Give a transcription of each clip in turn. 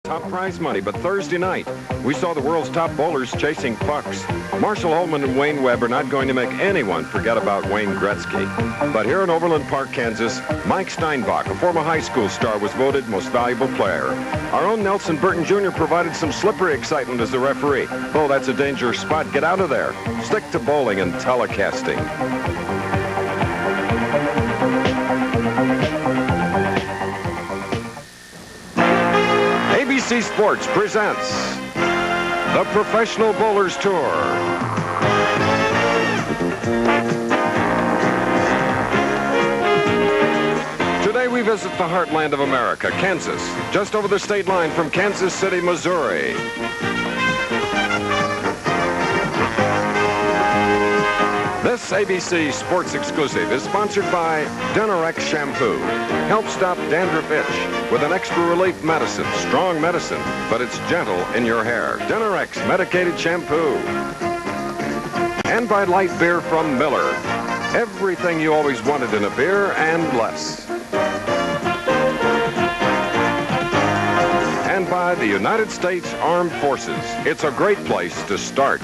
top prize money. But Thursday night, we saw the world's top bowlers chasing pucks. Marshall Holman and Wayne Webb are not going to make anyone forget about Wayne Gretzky. But here in Overland Park, Kansas, Mike Steinbach, a former high school star, was voted most valuable player. Our own Nelson Burton Jr. provided some slippery excitement as the referee. Oh, that's a dangerous spot. Get out of there. Stick to bowling and telecasting. ABC Sports presents the Professional Bowlers Tour. Today we visit the heartland of America, Kansas, just over the state line from Kansas City, Missouri. This ABC Sports exclusive is sponsored by Denorex Shampoo. Help stop dandruff itch with an extra relief medicine, strong medicine, but it's gentle in your hair. Denorex Medicated Shampoo. And by light beer from Miller. Everything you always wanted in a beer and less. And by the United States Armed Forces. It's a great place to start.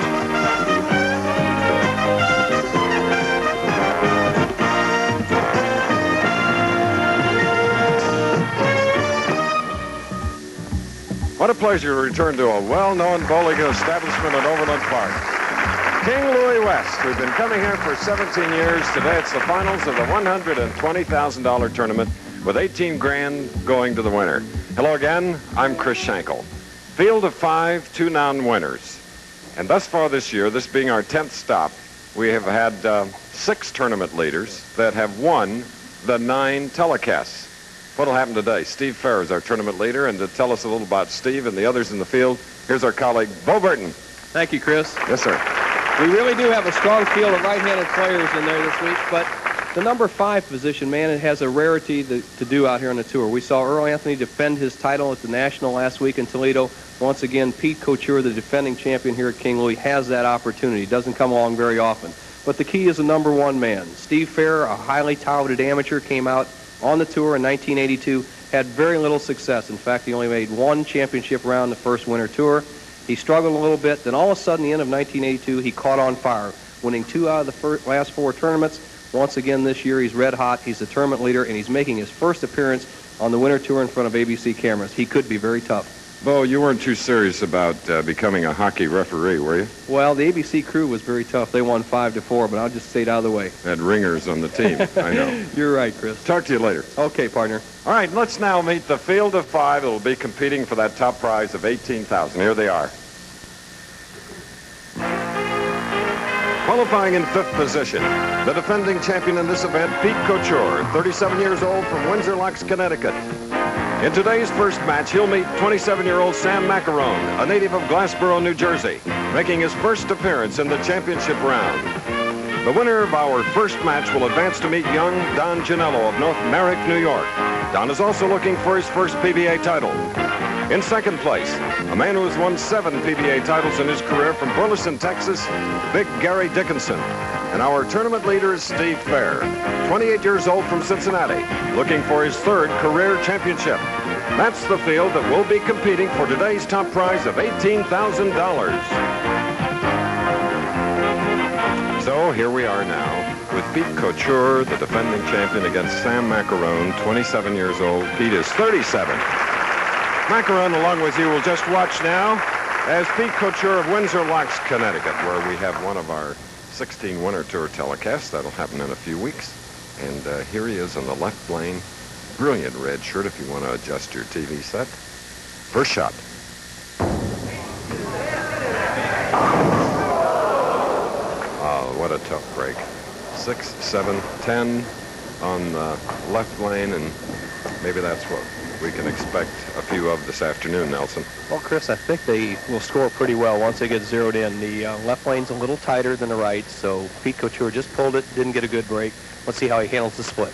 What a pleasure to return to a well-known bowling establishment in Overland Park. King Louie West. We've been coming here for 17 years. Today it's the finals of the $120,000 tournament with 18 grand going to the winner. Hello again, I'm Chris Schenkel. Field of 5, 2 non-winners. And thus far this year, this being our 10th stop, we have had 6 tournament leaders that have won the 9 telecasts. What'll happen today? Steve Fehr is our tournament leader, and to tell us a little about Steve and the others in the field, here's our colleague, Bo Burton. Thank you, Chris. Yes, sir. We really do have a strong field of right-handed players in there this week, but the number 5 position, man, it has a rarity to do out here on the tour. We saw Earl Anthony defend his title at the National last week in Toledo. Once again, Pete Couture, the defending champion here at King Louie, has that opportunity. Doesn't come along very often. But the key is the number 1 man. Steve Fehr, a highly touted amateur, came out on the tour in 1982, had very little success. In fact, he only made 1 championship round the first winter tour. He struggled a little bit. Then all of a sudden, the end of 1982, he caught on fire, winning 2 out of the last 4 tournaments. Once again this year, he's red hot. He's the tournament leader, and he's making his first appearance on the winter tour in front of ABC cameras. He could be very tough. Bo, you weren't too serious about becoming a hockey referee, were you? Well, the ABC crew was very tough. They won 5-4, but I'll just stayed out of the way. Had ringers on the team, I know. You're right, Chris. Talk to you later. Okay, partner. All right, let's now meet the field of 5 that will be competing for that top prize of $18,000. Here they are. Qualifying in 5th position, the defending champion in this event, Pete Couture, 37 years old from Windsor Locks, Connecticut. In today's first match, he'll meet 27-year-old Sam Maccarone, a native of Glassboro, New Jersey, making his first appearance in the championship round. The winner of our first match will advance to meet young Don Genalo of North Merrick, New York. Don is also looking for his first PBA title. In second place, a man who has won 7 PBA titles in his career from Burleson, Texas, Big Gary Dickinson. And our tournament leader is Steve Fehr, 28 years old from Cincinnati, looking for his 3rd career championship. That's the field that will be competing for today's top prize of $18,000. So here we are now with Pete Couture, the defending champion, against Sam Maccarone, 27 years old. Pete is 37. Macaron, along with you, will just watch now as Pete Couture of Windsor Locks, Connecticut, where we have one of our 16 winter tour telecasts. That'll happen in a few weeks. And here he is on the left lane. Brilliant red shirt if you want to adjust your TV set. First shot. Oh, what a tough break. 6, 7, 10 on the left lane, and maybe that's what we can expect a few of this afternoon, Nelson. Well, Chris, I think they will score pretty well once they get zeroed in. The left lane's a little tighter than the right, so Pete Couture just pulled it, didn't get a good break. Let's see how he handles the split.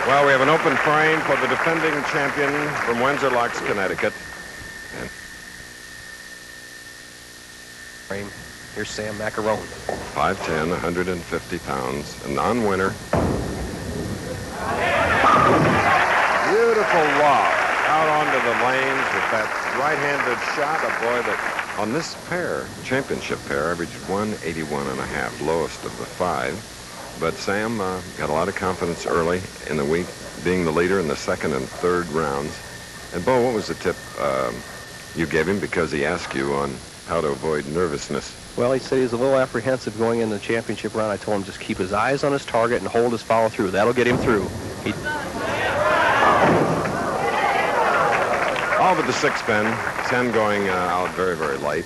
Well, we have an open frame for the defending champion from Windsor Locks, Connecticut. And frame. Here's Sam Maccarone. 5'10", 150 pounds, a non-winner. Beautiful lob out onto the lanes with that right-handed shot. A boy that on this pair, championship pair, averaged 181.5, lowest of the 5. But Sam got a lot of confidence early in the week, being the leader in the second and third rounds. And Bo, what was the tip you gave him, because he asked you on how to avoid nervousness? Well, he said he was a little apprehensive going into the championship round. I told him just keep his eyes on his target and hold his follow through. That'll get him through. All but the 6-pin, 10 going out very, very late.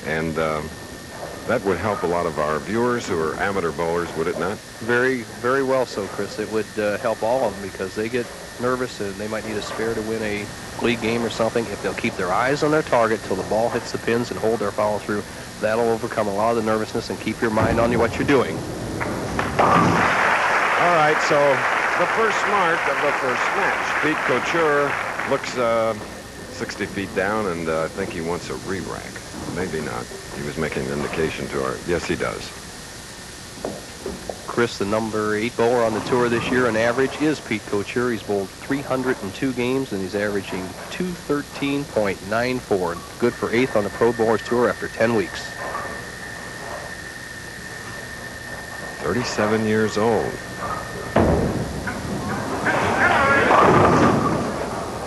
And that would help a lot of our viewers who are amateur bowlers, would it not? Very, very well so, Chris. It would help all of them because they get nervous and they might need a spare to win a league game or something. If they'll keep their eyes on their target till the ball hits the pins and hold their follow through, that'll overcome a lot of the nervousness and keep your mind on what you're doing. All right, so the first mark of the first match. Pete Couture looks 60 feet down, and I think he wants a re-rack. Maybe not. He was making an indication to our... Yes, he does. Chris, the number 8 bowler on the tour this year on average is Pete Couture. He's bowled 302 games, and he's averaging 213.94. Good for 8th on the Pro Bowlers Tour after 10 weeks. 37 years old.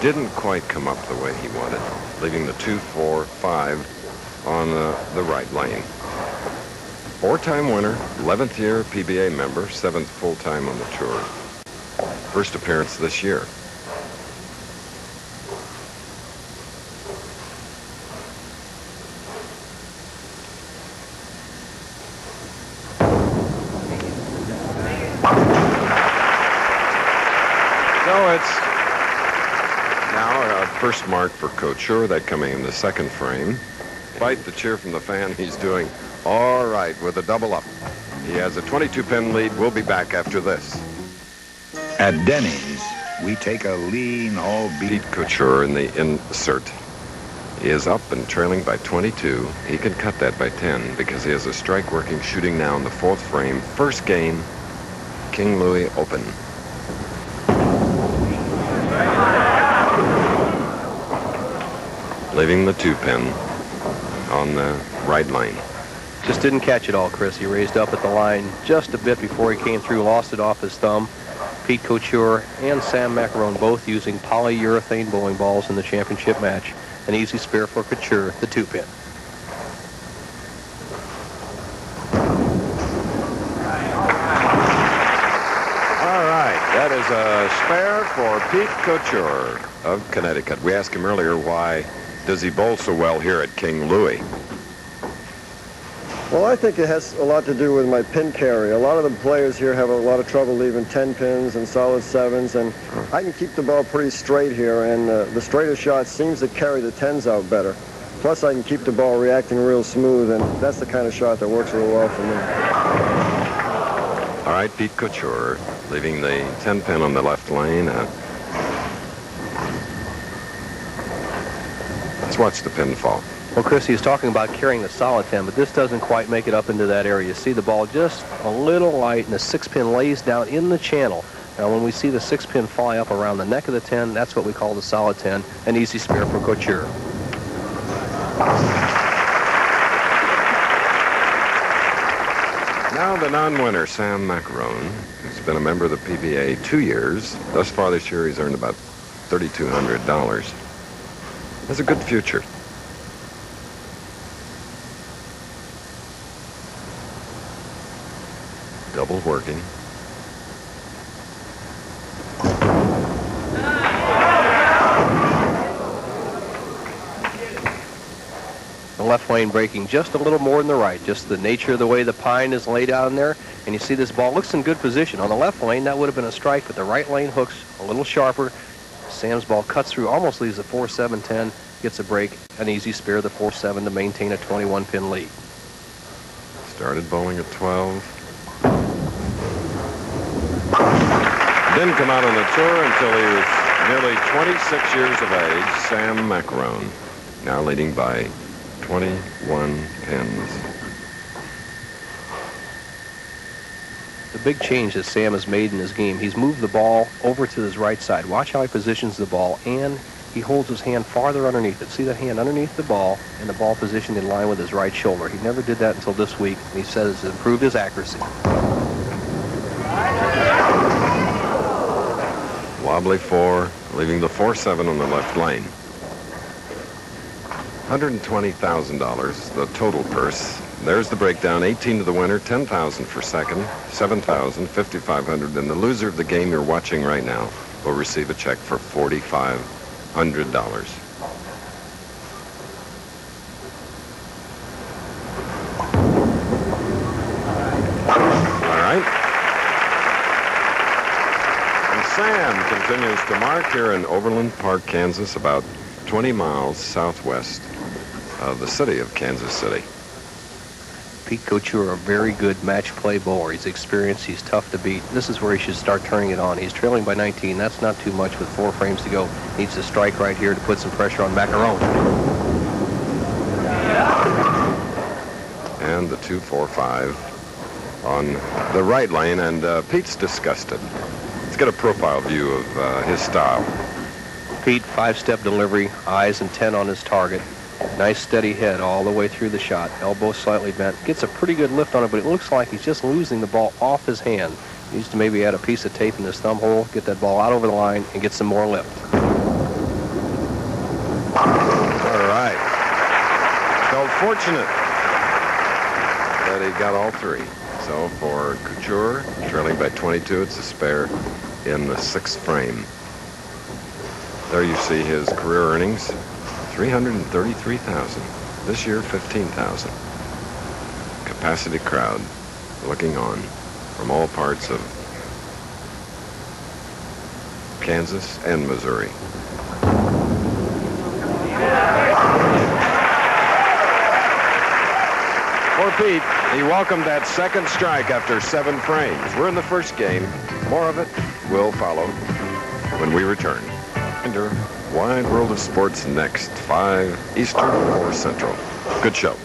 Didn't quite come up the way he wanted, leaving the 2-4-5 on the right lane. 4-time winner, 11th year PBA member, 7th full-time on the tour. First appearance this year. So it's now a first mark for Couture, that coming in the second frame. Despite the cheer from the fan, he's doing all right with a double up. He has a 22-pin lead. We'll be back after this. At Denny's, we take a lean, all-beat Couture in the insert. He is up and trailing by 22. He can cut that by 10 because he has a strike working, shooting now in the 4th frame. First game, King Louie Open. Leaving the 2-pin on the right lane. Just didn't catch it all, Chris. He raised up at the line just a bit before he came through, lost it off his thumb. Pete Couture and Sam Maccarone both using polyurethane bowling balls in the championship match. An easy spare for Couture, the 2-pin. All right, that is a spare for Pete Couture of Connecticut. We asked him earlier, why does he bowl so well here at King Louie? Well, I think it has a lot to do with my pin carry. A lot of the players here have a lot of trouble leaving 10 pins and solid 7s, and I can keep the ball pretty straight here, and the straighter shot seems to carry the 10s out better. Plus, I can keep the ball reacting real smooth, and that's the kind of shot that works real well for me. All right, Pete Couture leaving the 10-pin on the left lane. Let's watch the pin fall. Well, Chris, he was talking about carrying the solid 10, but this doesn't quite make it up into that area. You see the ball just a little light, and the 6-pin lays down in the channel. Now, when we see the 6-pin fly up around the neck of the 10, that's what we call the solid 10, an easy spare for Couture. Now the non-winner, Sam Maccarone, who's been a member of the PBA 2 years. Thus far this year, he's earned about $3,200. Has a good future. Double working. The left lane breaking just a little more than the right. Just the nature of the way the pine is laid out in there. And you see this ball looks in good position. On the left lane, that would have been a strike, but the right lane hooks a little sharper. Sam's ball cuts through, almost leaves a 4-7-10, gets a break, an easy spare, the 4-7 to maintain a 21-pin lead. Started bowling at 12. Didn't come out on the tour until he was nearly 26 years of age. Sam Maccarone, now leading by 21 pins. big change that Sam has made in his game. He's moved the ball over to his right side. Watch how he positions the ball, and he holds his hand farther underneath it. See that hand underneath the ball, and the ball positioned in line with his right shoulder. He never did that until this week, and he says it's improved his accuracy. Wobbly 4, leaving the 4-7 on the left lane. $120,000, the total purse. There's the breakdown. 18 to the winner, 10,000 for second, 7,000, 5,500, and the loser of the game you're watching right now will receive a check for $4,500. All right. And Sam continues to mark here in Overland Park, Kansas, about 20 miles southwest of the city of Kansas City. Pete Couture, a very good match play bowler. He's experienced. He's tough to beat. This is where he should start turning it on. He's trailing by 19. That's not too much with 4 frames to go. Needs to strike right here to put some pressure on Macaron. And the 2-4-5 on the right lane, and Pete's disgusted. Let's get a profile view of his style. Pete, 5-step delivery, eyes intent on his target. Nice steady head all the way through the shot. Elbow slightly bent. Gets a pretty good lift on it, but it looks like he's just losing the ball off his hand. Needs to maybe add a piece of tape in his thumb hole, get that ball out over the line, and get some more lift. All right. Felt fortunate that he got all 3. So for Couture, trailing by 22, it's a spare in the 6th frame. There you see his career earnings. $333,000. This year, $15,000. Capacity crowd looking on from all parts of Kansas and Missouri. For Pete, he welcomed that second strike after 7 frames. We're in the first game. More of it will follow when we return. Wide World of Sports next, 5 Eastern, 4 Central. Good show.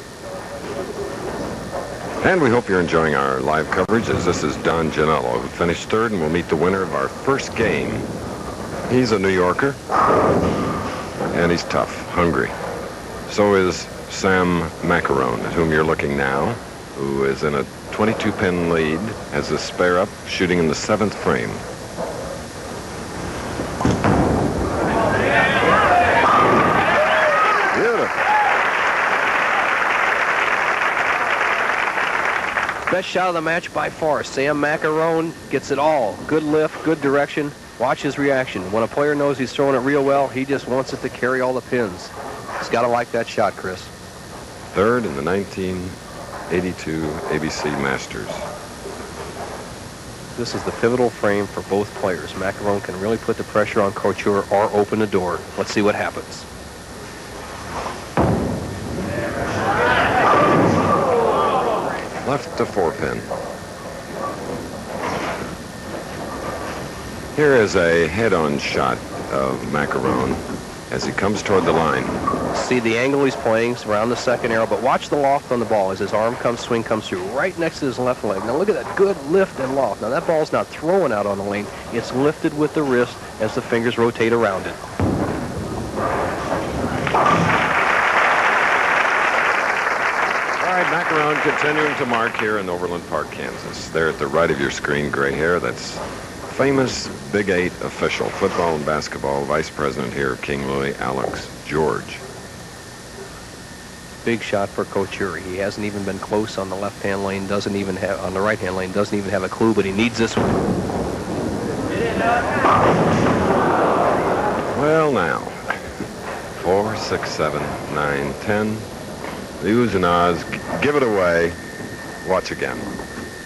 And we hope you're enjoying our live coverage, as this is Don Genalo, who finished 3rd, and we'll meet the winner of our first game. He's a New Yorker, and he's tough, hungry. So is Sam Maccarone, at whom you're looking now, who is in a 22-pin lead, has a spare up, shooting in the 7th frame. Best shot of the match by far. Sam Maccarone gets it all. Good lift, good direction. Watch his reaction. When a player knows he's throwing it real well, he just wants it to carry all the pins. He's got to like that shot, Chris. 3rd in the 1982 ABC Masters. This is the pivotal frame for both players. Macaron can really put the pressure on Couture or open the door. Let's see what happens. Left to 4-pin. Here is a head-on shot of Macaron as he comes toward the line. See the angle he's playing around the second arrow, but watch the loft on the ball as his swing comes through right next to his left leg. Now look at that good lift and loft. Now that ball's not throwing out on the lane. It's lifted with the wrist as the fingers rotate around it. Macaron continuing to mark here in Overland Park, Kansas. There at the right of your screen, gray hair, that's famous Big 8 official, football and basketball, vice president here of King Louie, Alex George. Big shot for Couture. He hasn't even been close on the left-hand lane, doesn't even have, on the right-hand lane, doesn't even have a clue, but he needs this one. Well, now, 4, 6, 7, 9, 10. The oohs and ahs, give it away. Watch again.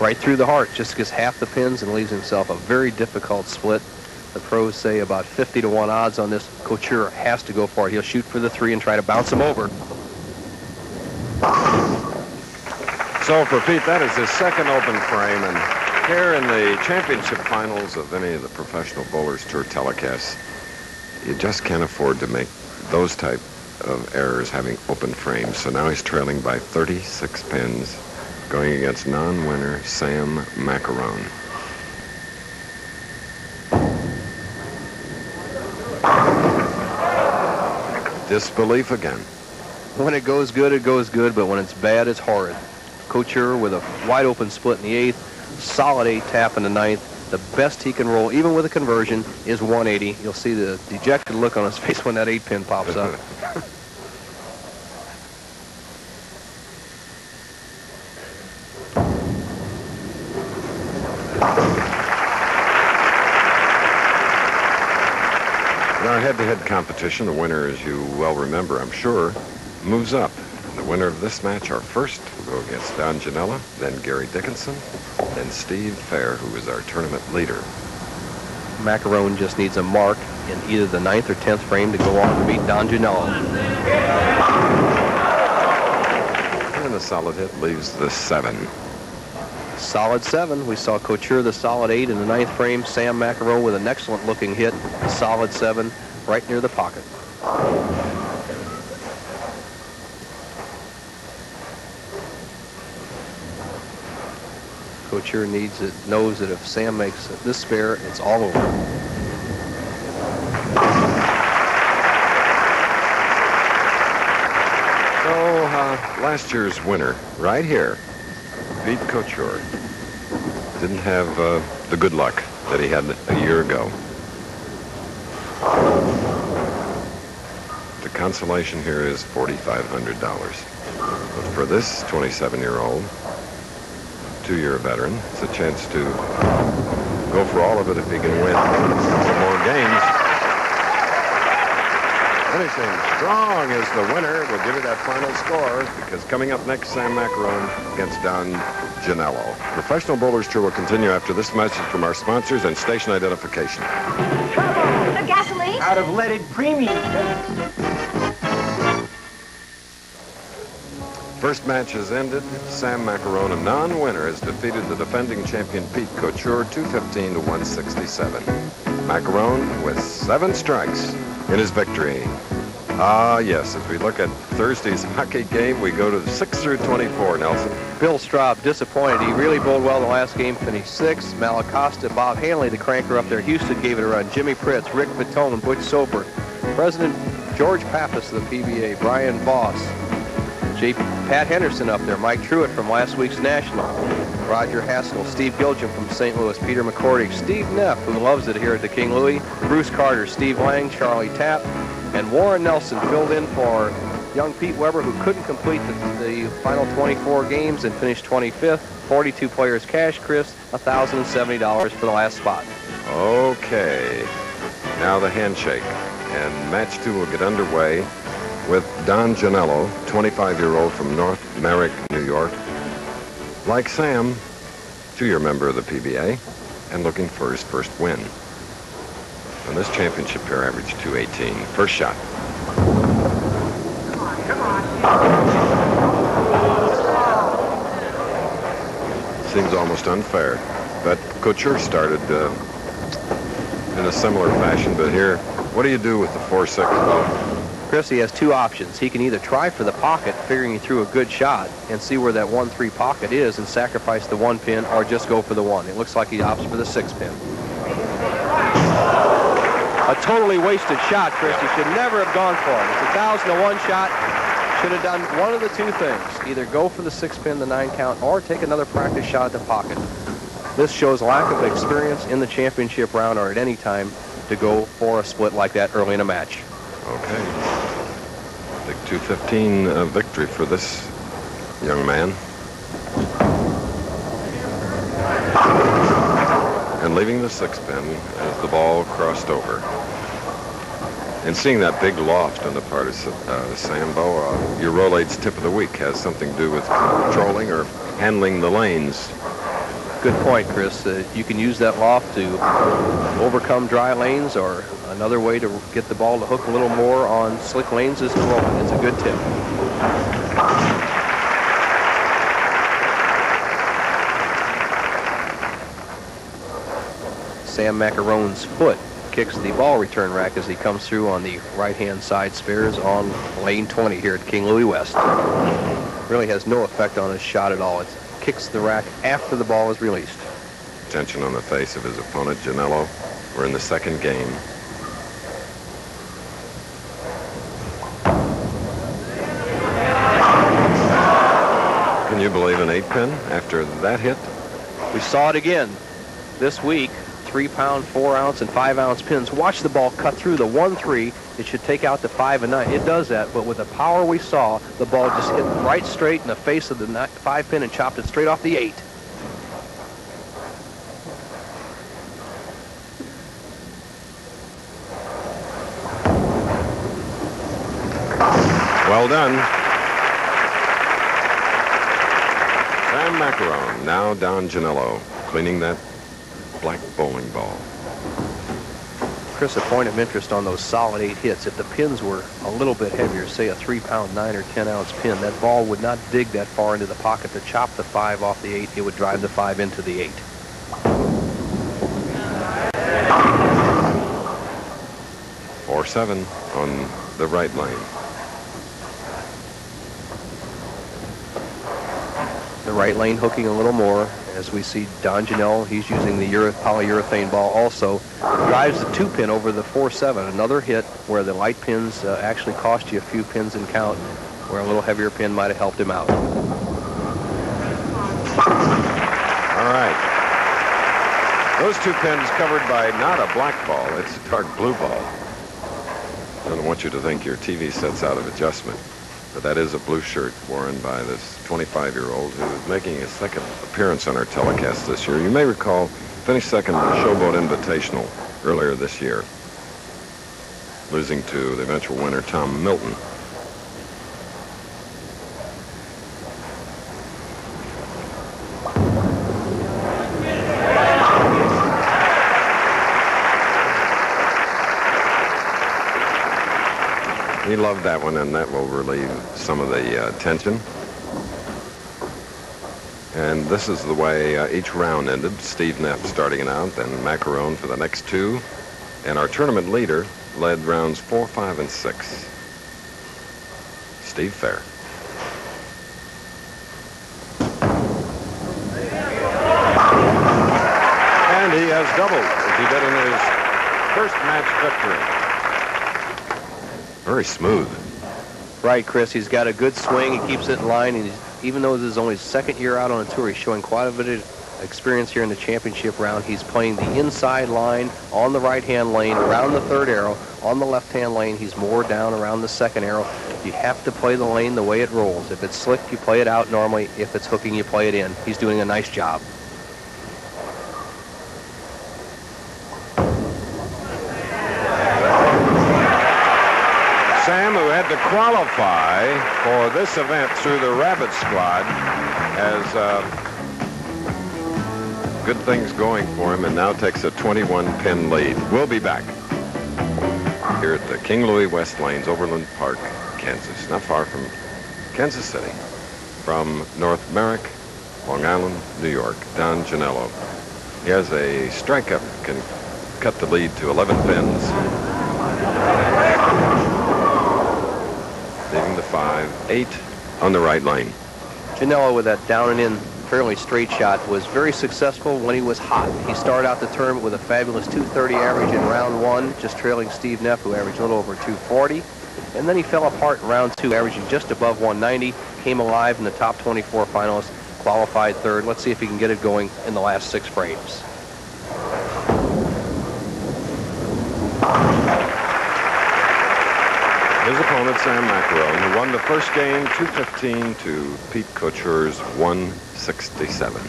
Right through the heart, just gets half the pins and leaves himself a very difficult split. The pros say about 50 to 1 odds on this. Couture has to go for it. He'll shoot for the 3 and try to bounce him over. So for Pete, that is his second open frame, and here in the championship finals of any of the Professional Bowlers Tour telecasts, you just can't afford to make those type of errors having open frames. So now he's trailing by 36 pins, going against non-winner Sam Maccarone. Disbelief again. When it goes good, but when it's bad, it's horrid. Couture with a wide open split in the 8th, solid 8 tap in the 9th. The best he can roll, even with a conversion, is 180. You'll see the dejected look on his face when that 8-pin pops up. In our head-to-head competition, the winner, as you well remember, I'm sure, moves up. The winner of this match, our first, will go against Don Genalo, then Gary Dickinson, then Steve Fehr, who is our tournament leader. Macaron just needs a mark in either the 9th or 10th frame to go on to beat Don Genalo. And a solid hit leaves the 7. Solid 7. We saw Couture the solid 8 in the 9th frame. Sam Maccarone with an excellent looking hit. Solid 7 right near the pocket. Couture knows that if Sam makes this spare, it's all over. So, last year's winner, right here, beat Couture. Didn't have the good luck that he had a year ago. The consolation here is $4,500. But for this 27-year-old, 2-year veteran, it's a chance to go for all of it if he can win more games. Finishing strong is the winner. We'll give you that final score because coming up next, Sam Maccarone against Don Genalo. Professional Bowlers Tour will continue after this message from our sponsors and station identification. The gasoline? Out of leaded premium. First match has ended. Sam Maccarone, a non-winner, has defeated the defending champion Pete Couture 215 to 167. Maccarone with 7 strikes in his victory. Yes, as we look at Thursday's hockey game, we go to 6 through 24, Nelson. Bill Straub disappointed. He really bowled well the last game, finished 6th. Malacosta, Bob Hanley, the cranker up there. Houston gave it a run. Jimmy Pritz, Rick Vitone, Butch Soper. President George Pappas of the PBA, Brian Voss. Pat Henderson up there, Mike Truitt from last week's National, Roger Haskell, Steve Gilgin from St. Louis, Peter McCordy, Steve Neff, who loves it here at the King Louie, Bruce Carter, Steve Lang, Charlie Tapp, and Warren Nelson filled in for young Pete Weber, who couldn't complete the final 24 games and finished 25th. 42 players cash, Chris, $1,070 for the last spot. Okay, now the handshake, and match 2 will get underway with Don Genalo, 25-year-old from North Merrick, New York. Like Sam, 2-year member of the PBA, and looking for his first win. And this championship pair averaged 218. First shot. Come on. Seems almost unfair, but Couture started in a similar fashion, but here, what do you do with the 4-6 ball? Chris, he has 2 options. He can either try for the pocket, figuring he threw a good shot, and see where that 1-3 pocket is and sacrifice the 1 pin, or just go for the 1. It looks like he opts for the 6 pin. A totally wasted shot, Chris. He should never have gone for it. It's a 1,000-to-1 shot. Should have done one of the 2 things. Either go for the 6 pin, the 9 count, or take another practice shot at the pocket. This shows lack of experience in the championship round or at any time to go for a split like that early in a match. Okay. Big 215 victory for this young man. And leaving the 6 pin as the ball crossed over. And seeing that big loft on the part of Sambo, your roll aid's tip of the week has something to do with controlling or handling the lanes. Good point, Chris. You can use that loft to overcome dry lanes, or another way to get the ball to hook a little more on slick lanes is to roll it. It's a good tip. Sam Maccarone's foot kicks the ball return rack as he comes through on the right-hand side spares on lane 20 here at King Louie West. Really has no effect on his shot at all. It kicks the rack after the ball is released. Tension on the face of his opponent, Janello. We're in the 2nd game. pin after that hit. We saw it again this week. 3-pound, 4-ounce, and 5-ounce pins. Watch the ball cut through the 1-3. It should take out the 5 and 9. It does that, but with the power we saw, the ball just hit right straight in the face of the 5 pin and chopped it straight off the 8. Well done. Sam Maccarone, now Don Genalo, cleaning that black bowling ball. Chris, a point of interest on those solid 8 hits. If the pins were a little bit heavier, say a 3-pound, 9 or 10-ounce pin, that ball would not dig that far into the pocket to chop the 5 off the 8. It would drive the 5 into the 8. Or 7 on the right lane. The right lane hooking a little more. As we see Don Genel, he's using the polyurethane ball also. Drives the 2-pin over the 4-7. Another hit where the light pins actually cost you a few pins in count, where a little heavier pin might have helped him out. All right. Those 2 pins covered by not a black ball, it's a dark blue ball. I don't want you to think your TV set's out of adjustment. But that is a blue shirt worn by this 25-year-old who is making his second appearance on our telecast this year. You may recall, finished second in the Showboat Invitational earlier this year, losing to the eventual winner, Tom Milton. He loved that one, and that will relieve some of the tension. And this is the way each round ended. Steve Neff starting it out, then Macaron for the next 2. And our tournament leader led rounds 4, 5, and 6. Steve Fehr. And he has doubled, as he did in his first match victory. Very smooth. Right, Chris. He's got a good swing. He keeps it in line. And even though this is only his second year out on a tour, he's showing quite a bit of experience here in the championship round. He's playing the inside line on the right-hand lane around the 3rd arrow. On the left-hand lane, he's more down around the 2nd arrow. You have to play the lane the way it rolls. If it's slick, you play it out normally. If it's hooking, you play it in. He's doing a nice job. Sam, who had to qualify for this event through the Rabbit Squad, has good things going for him and now takes a 21-pin lead. We'll be back here at the King Louie West Lanes, Overland Park, Kansas, not far from Kansas City. From North Merrick, Long Island, New York, Don Genalo. He has a strike-up, can cut the lead to 11 pins. Leaving the 5, 8 on the right lane. Janela with that down and in fairly straight shot was very successful when he was hot. He started out the tournament with a fabulous 230 average in round 1, just trailing Steve Neff, who averaged a little over 240. And then he fell apart in round 2, averaging just above 190. Came alive in the top 24 finalists, qualified 3rd. Let's see if he can get it going in the last 6 frames. His opponent, Sam Maccarone, who won the first game 215 to Pete Couture's 167.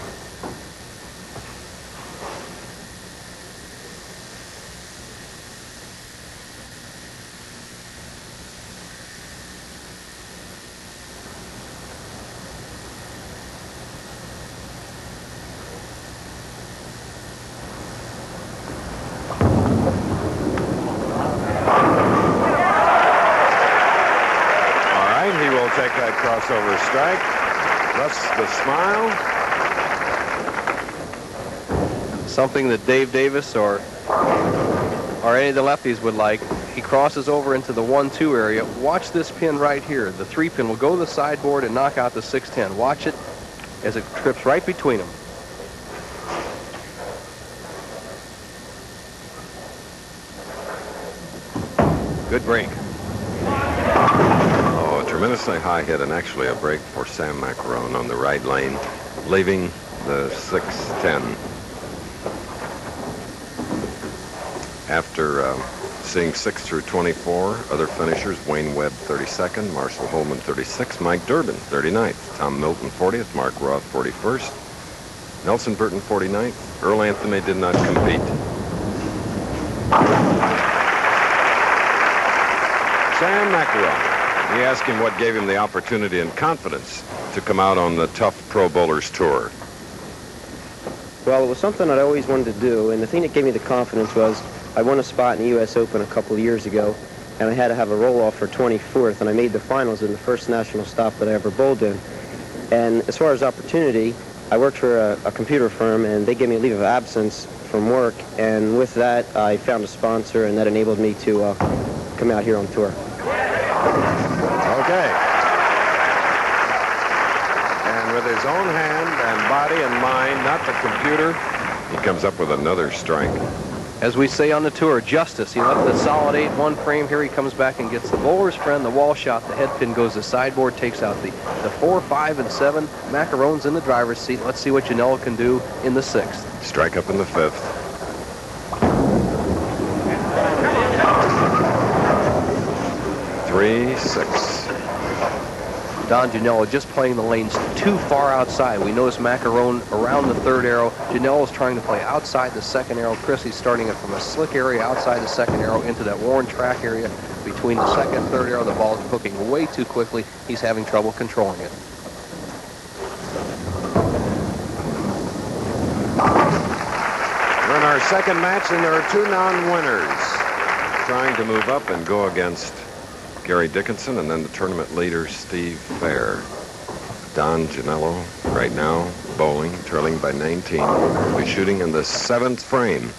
Crossover strike. Thus the smile. Something that Dave Davis or any of the lefties would like. He crosses over into the 1-2 area. Watch this pin right here. The 3-pin will go to the sideboard and knock out the 6-10. Watch it as it trips right between them. Good break. Tremendously high hit and actually a break for Sam Maccarone on the right lane. leaving the 6-10. After seeing 6 through 24, other finishers, Wayne Webb 32nd, Marshall Holman 36th, Mike Durbin 39th, Tom Milton 40th, Mark Roth 41st, Nelson Burton 49th. Earl Anthony did not compete. Sam Maccarone. We asked him what gave him the opportunity and confidence to come out on the Tough Pro Bowlers Tour. Well, it was something I'd always wanted to do, and the thing that gave me the confidence was I won a spot in the U.S. Open a couple of years ago, and I had to have a roll-off for 24th, and I made the finals in the first national stop that I ever bowled in. And as far as opportunity, I worked for a computer firm, and they gave me a leave of absence from work, and with that, I found a sponsor, and that enabled me to come out here on tour. Okay. And with his own hand and body and mind, not the computer, he comes up with another strike. As we say on the tour, justice. He left the solid 8-1 frame. Here he comes back and gets the bowler's friend, the wall shot. The head pin goes to sideboard, takes out the 4, 5, and 7. Macarone's in the driver's seat. Let's see what Janel can do in the 6th. Strike up in the 5th. Three, 6. Don Genalo just playing the lanes too far outside. We notice Macaron around the 3rd arrow. Janel is trying to play outside the 2nd arrow. Chris, he's starting it from a slick area outside the 2nd arrow into that worn track area between the 2nd and 3rd arrow. The ball is hooking way too quickly. He's having trouble controlling it. We're in our second match, and there are 2 non-winners trying to move up and go against Gary Dickinson, and then the tournament leader, Steve Fehr. Don Genalo, right now, bowling, trailing by 19. Will be shooting in the 7th frame.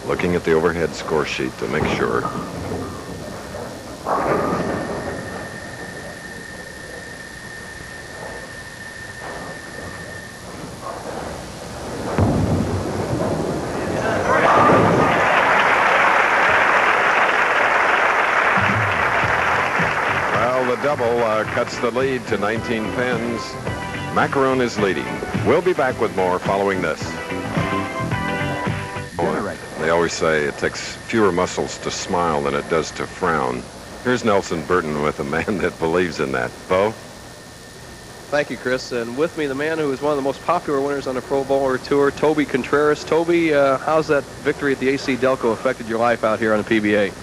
Looking at the overhead score sheet to make sure. Double cuts the lead to 19 pins. Macaron is leading. We'll be back with more following this. They always say it takes fewer muscles to smile than it does to frown. Here's Nelson Burton with a man that believes in that. Bo? Thank you, Chris. And with me, the man who is one of the most popular winners on the Pro Bowler Tour, Toby Contreras. Toby, how's that victory at the AC Delco affected your life out here on the PBA?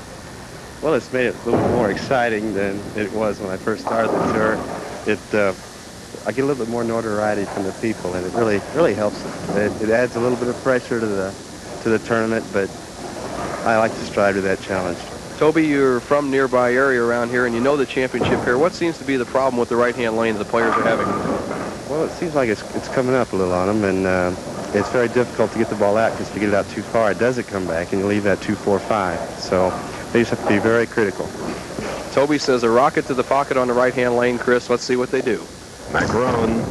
Well, it's made it a little more exciting than it was when I first started the tour. I get a little bit more notoriety from the people, and it really helps it. It adds a little bit of pressure to the tournament, but I like to strive to that challenge. Toby, you're from nearby area around here, and you know the championship here. What seems to be the problem with the right-hand lane that the players are having? Well, it seems like it's coming up a little on them, and it's very difficult to get the ball out, because if you get it out too far, it doesn't come back, and you leave that 2, 4, 5. So they just have to be very critical. Toby says a rocket to the pocket on the right-hand lane, Chris. Let's see what they do. Macaron.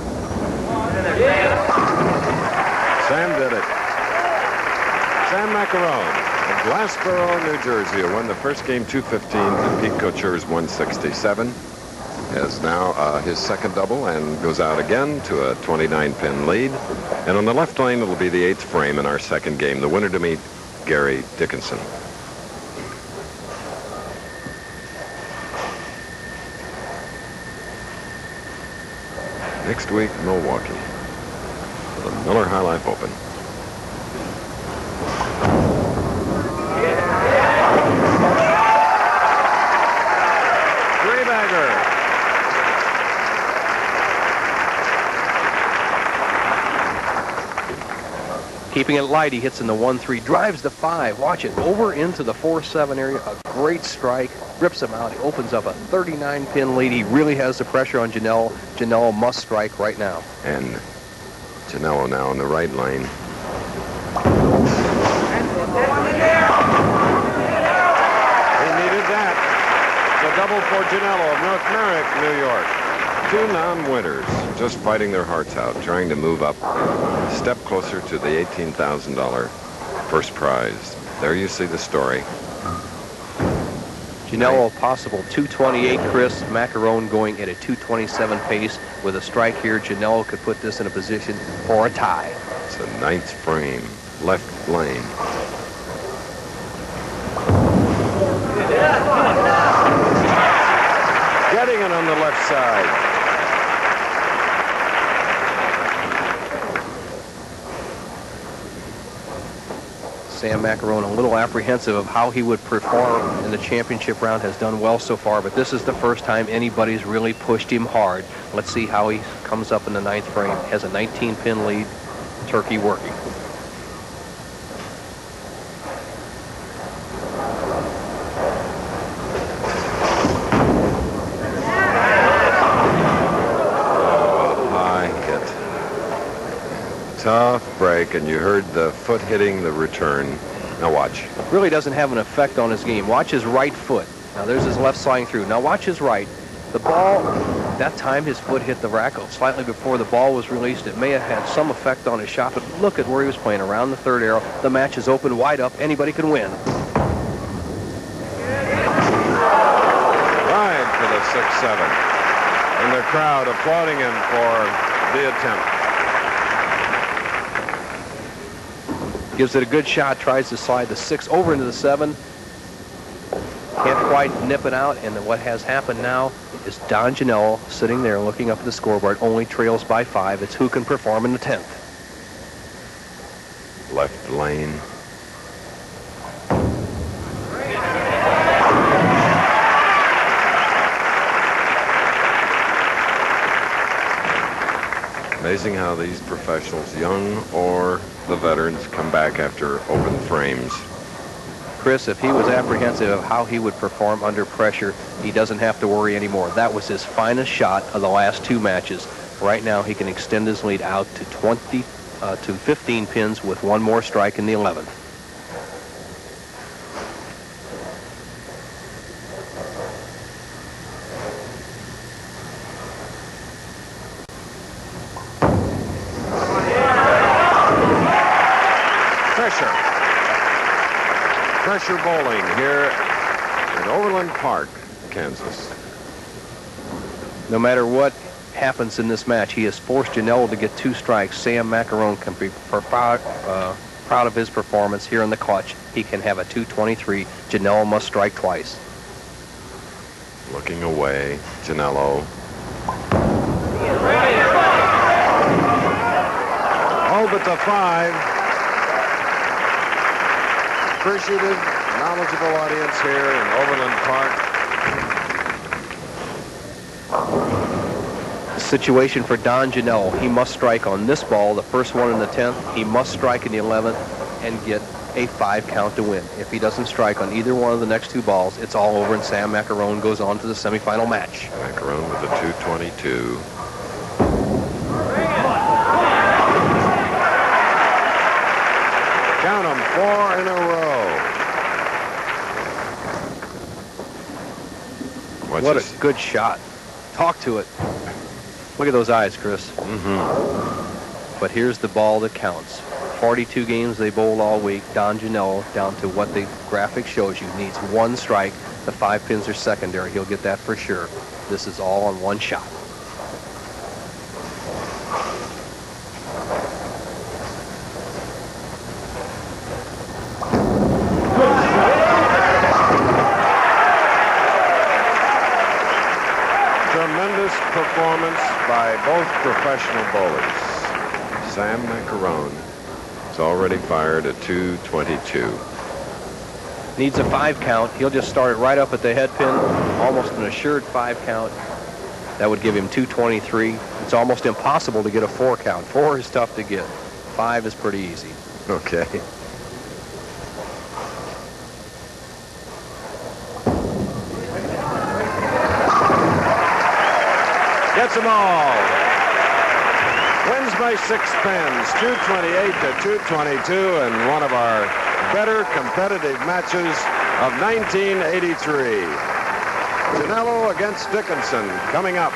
Sam did it. Sam Maccarone of Glassboro, New Jersey, who won the first game 215 to Pete Couture's 167. Has now his second double and goes out again to a 29-pin lead. And on the left lane, it'll be the 8th frame in our second game. The winner to meet, Gary Dickinson. Next week, Milwaukee, the Miller High Life Open. Three-bagger. Keeping it light, he hits in the 1-3, drives the 5. Watch it, over into the 4-7 area. A great strike, rips him out. He opens up a 39-pin lead. He really has the pressure on Janel. Janel must strike right now. And Janelo now in the right lane. He needed that. The double for Janelo of North Merrick, New York. 2 non-winners just fighting their hearts out, trying to move up a step closer to the $18,000 first prize. There you see the story. Janel possible 228, Chris. Macaron going at a 227 pace. With a strike here, Janel could put this in a position for a tie. It's the 9th frame, left lane. Getting it on the left side. Sam Maccarone, a little apprehensive of how he would perform in the championship round, has done well so far, but this is the first time anybody's really pushed him hard. Let's see how he comes up in the 9th frame. Has a 19-pin lead, Turkey working. Tough break, and you heard the foot hitting the return. Now watch. Really doesn't have an effect on his game. Watch his right foot. Now there's his left sliding through. Now watch his right. The ball, that time his foot hit the racket slightly before the ball was released. It may have had some effect on his shot, but look at where he was playing, around the 3rd arrow. The match is open wide up. Anybody can win. Right for the 6-7. And the crowd applauding him for the attempt. Gives it a good shot, tries to slide the 6 over into the 7. Can't quite nip it out, and what has happened now is Don Genalo sitting there looking up at the scoreboard, only trails by 5. It's who can perform in the 10th. Left lane. Amazing how these professionals, young or the veterans, come back after open frames. Chris, if he was apprehensive of how he would perform under pressure, he doesn't have to worry anymore. That was his finest shot of the last 2 matches. Right now, he can extend his lead out to 15 pins with 1 more strike in the 11th. Pressure bowling here in Overland Park, Kansas. No matter what happens in this match, he has forced Janel to get 2 strikes. Sam Maccarone can be proud of his performance here in the clutch. He can have a 223. Janel must strike twice. Looking away, Janelo. Oh, but the 5. Appreciative, knowledgeable audience here in Overland Park. Situation for Don Genalo. He must strike on this ball, the first one in the 10th. He must strike in the 11th and get a 5 count to win. If he doesn't strike on either one of the next 2 balls, it's all over, and Sam Maccarone goes on to the semifinal match. Macaron with a 222. Count them, 4 in a row. What a good shot. Talk to it. Look at those eyes, Chris. But here's the ball that counts. 42 games they bowled all week. Don Genalo, down to what the graphic shows you, needs 1 strike. The 5 pins are secondary. He'll get that for sure. This is all on 1 shot. Tremendous performance by both professional bowlers. Sam Maccarone has already fired a 222. Needs a 5 count. He'll just start it right up at the head pin. Almost an assured 5 count. That would give him 223. It's almost impossible to get a 4 count. 4 is tough to get. 5 is pretty easy. Okay. Gets them all. Wins by 6 pins, 228 to 222, and one of our better competitive matches of 1983. Janelo against Dickinson coming up.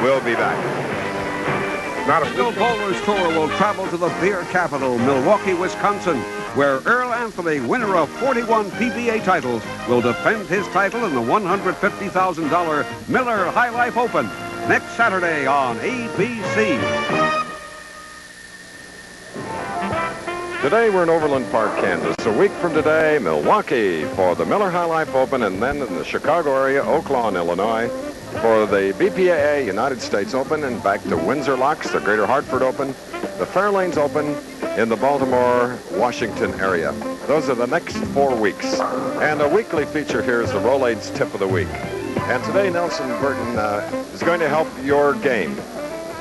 We'll be back. The Bowlers Tour will travel to the beer capital, Milwaukee, Wisconsin, where Earl Anthony, winner of 41 PBA titles, will defend his title in the $150,000 Miller High Life Open next Saturday on ABC. Today we're in Overland Park, Kansas. A week from today, Milwaukee for the Miller High Life Open, and then in the Chicago area, Oak Lawn, Illinois, for the BPAA United States Open, and back to Windsor Locks, the Greater Hartford Open, the Fairlanes Open in the Baltimore, Washington area. Those are the next 4 weeks. And a weekly feature here is the Rolaids Tip of the Week. And today, Nelson Burton is going to help your game.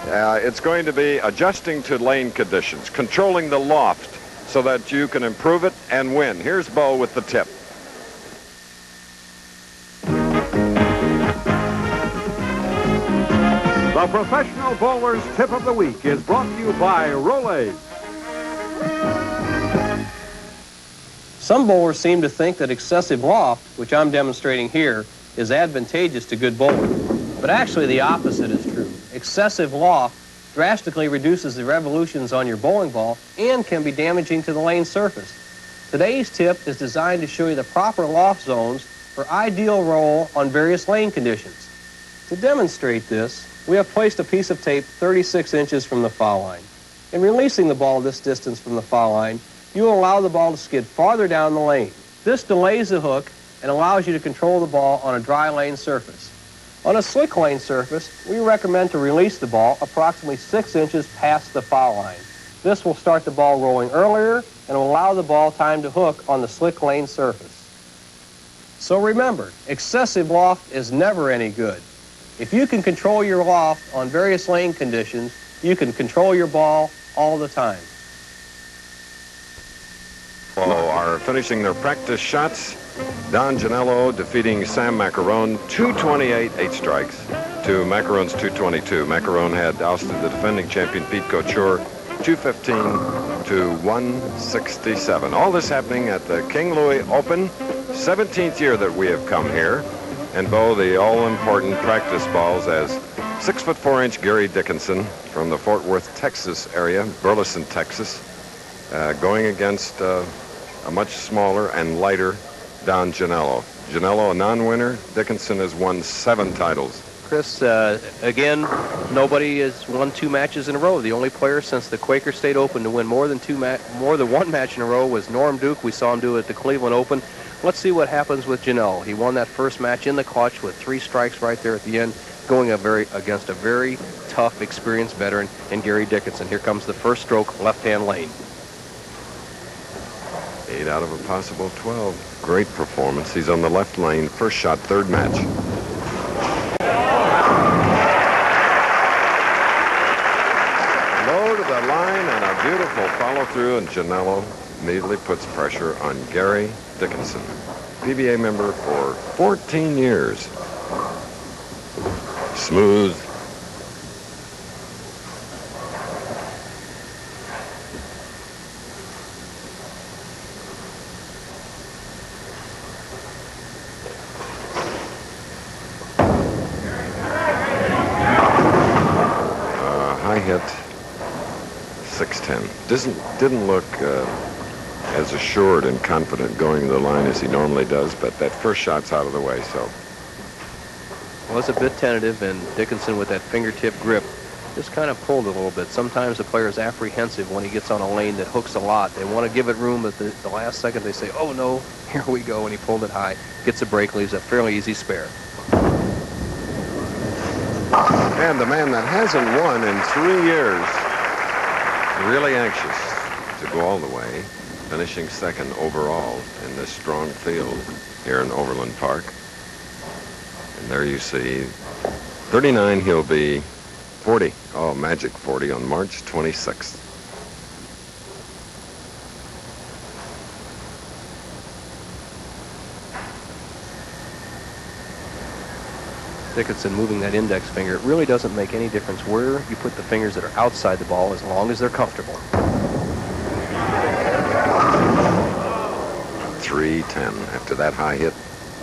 It's going to be adjusting to lane conditions, controlling the loft so that you can improve it and win. Here's Bo with the tip. The Professional Bowler's Tip of the Week is brought to you by Rolaids. Some bowlers seem to think that excessive loft, which I'm demonstrating here, is advantageous to good bowling. But actually the opposite is true. Excessive loft drastically reduces the revolutions on your bowling ball and can be damaging to the lane surface. Today's tip is designed to show you the proper loft zones for ideal roll on various lane conditions. To demonstrate this, we have placed a piece of tape 36 inches from the foul line. In releasing the ball this distance from the foul line, you will allow the ball to skid farther down the lane. This delays the hook and allows you to control the ball on a dry lane surface. On a slick lane surface, we recommend to release the ball approximately 6 inches past the foul line. This will start the ball rolling earlier and will allow the ball time to hook on the slick lane surface. So remember, excessive loft is never any good. If you can control your loft on various lane conditions, you can control your ball all the time. Are finishing their practice shots. Don Genalo defeating Sam Maccarone, 228, 8 strikes, to Macarone's 222. Macaron had ousted the defending champion Pete Couture, 215 to 167. All this happening at the King Louie Open, 17th year that we have come here. And Bo, the all-important practice balls as 6'4" Gary Dickinson from the Fort Worth, Texas area, Burleson, Texas, going against a much smaller and lighter Don Genalo. Genalo a non-winner. Dickinson has won 7 titles. Chris, again, nobody has won 2 matches in a row. The only player since the Quaker State Open to win more than 1 match in a row was Norm Duke. We saw him do it at the Cleveland Open. Let's see what happens with Janel. He won that first match in the clutch with 3 strikes right there at the end, going against a very tough, experienced veteran in Gary Dickinson. Here comes the first stroke, left-hand lane. 8 out of a possible 12. Great performance. He's on the left lane. First shot, 3rd match. Low to the line and a beautiful follow-through, and Janelo immediately puts pressure on Gary Dickinson, PBA member for 14 years. Smooth. High hit, 610. Didn't look as assured and confident going to the line as he normally does, but that first shot's out of the way, so. Was a bit tentative, and Dickinson with that fingertip grip just kind of pulled a little bit. Sometimes the player is apprehensive when he gets on a lane that hooks a lot. They want to give it room, but the last second they say, oh no, here we go, and he pulled it high. Gets a break, leaves a fairly easy spare. And the man that hasn't won in 3 years, really anxious to go all the way, finishing 2nd overall in this strong field here in Overland Park. And there you see, 39, he'll be 40. Oh, magic 40 on March 26th. Dickinson moving that index finger. It really doesn't make any difference where you put the fingers that are outside the ball as long as they're comfortable. 310 after that high hit.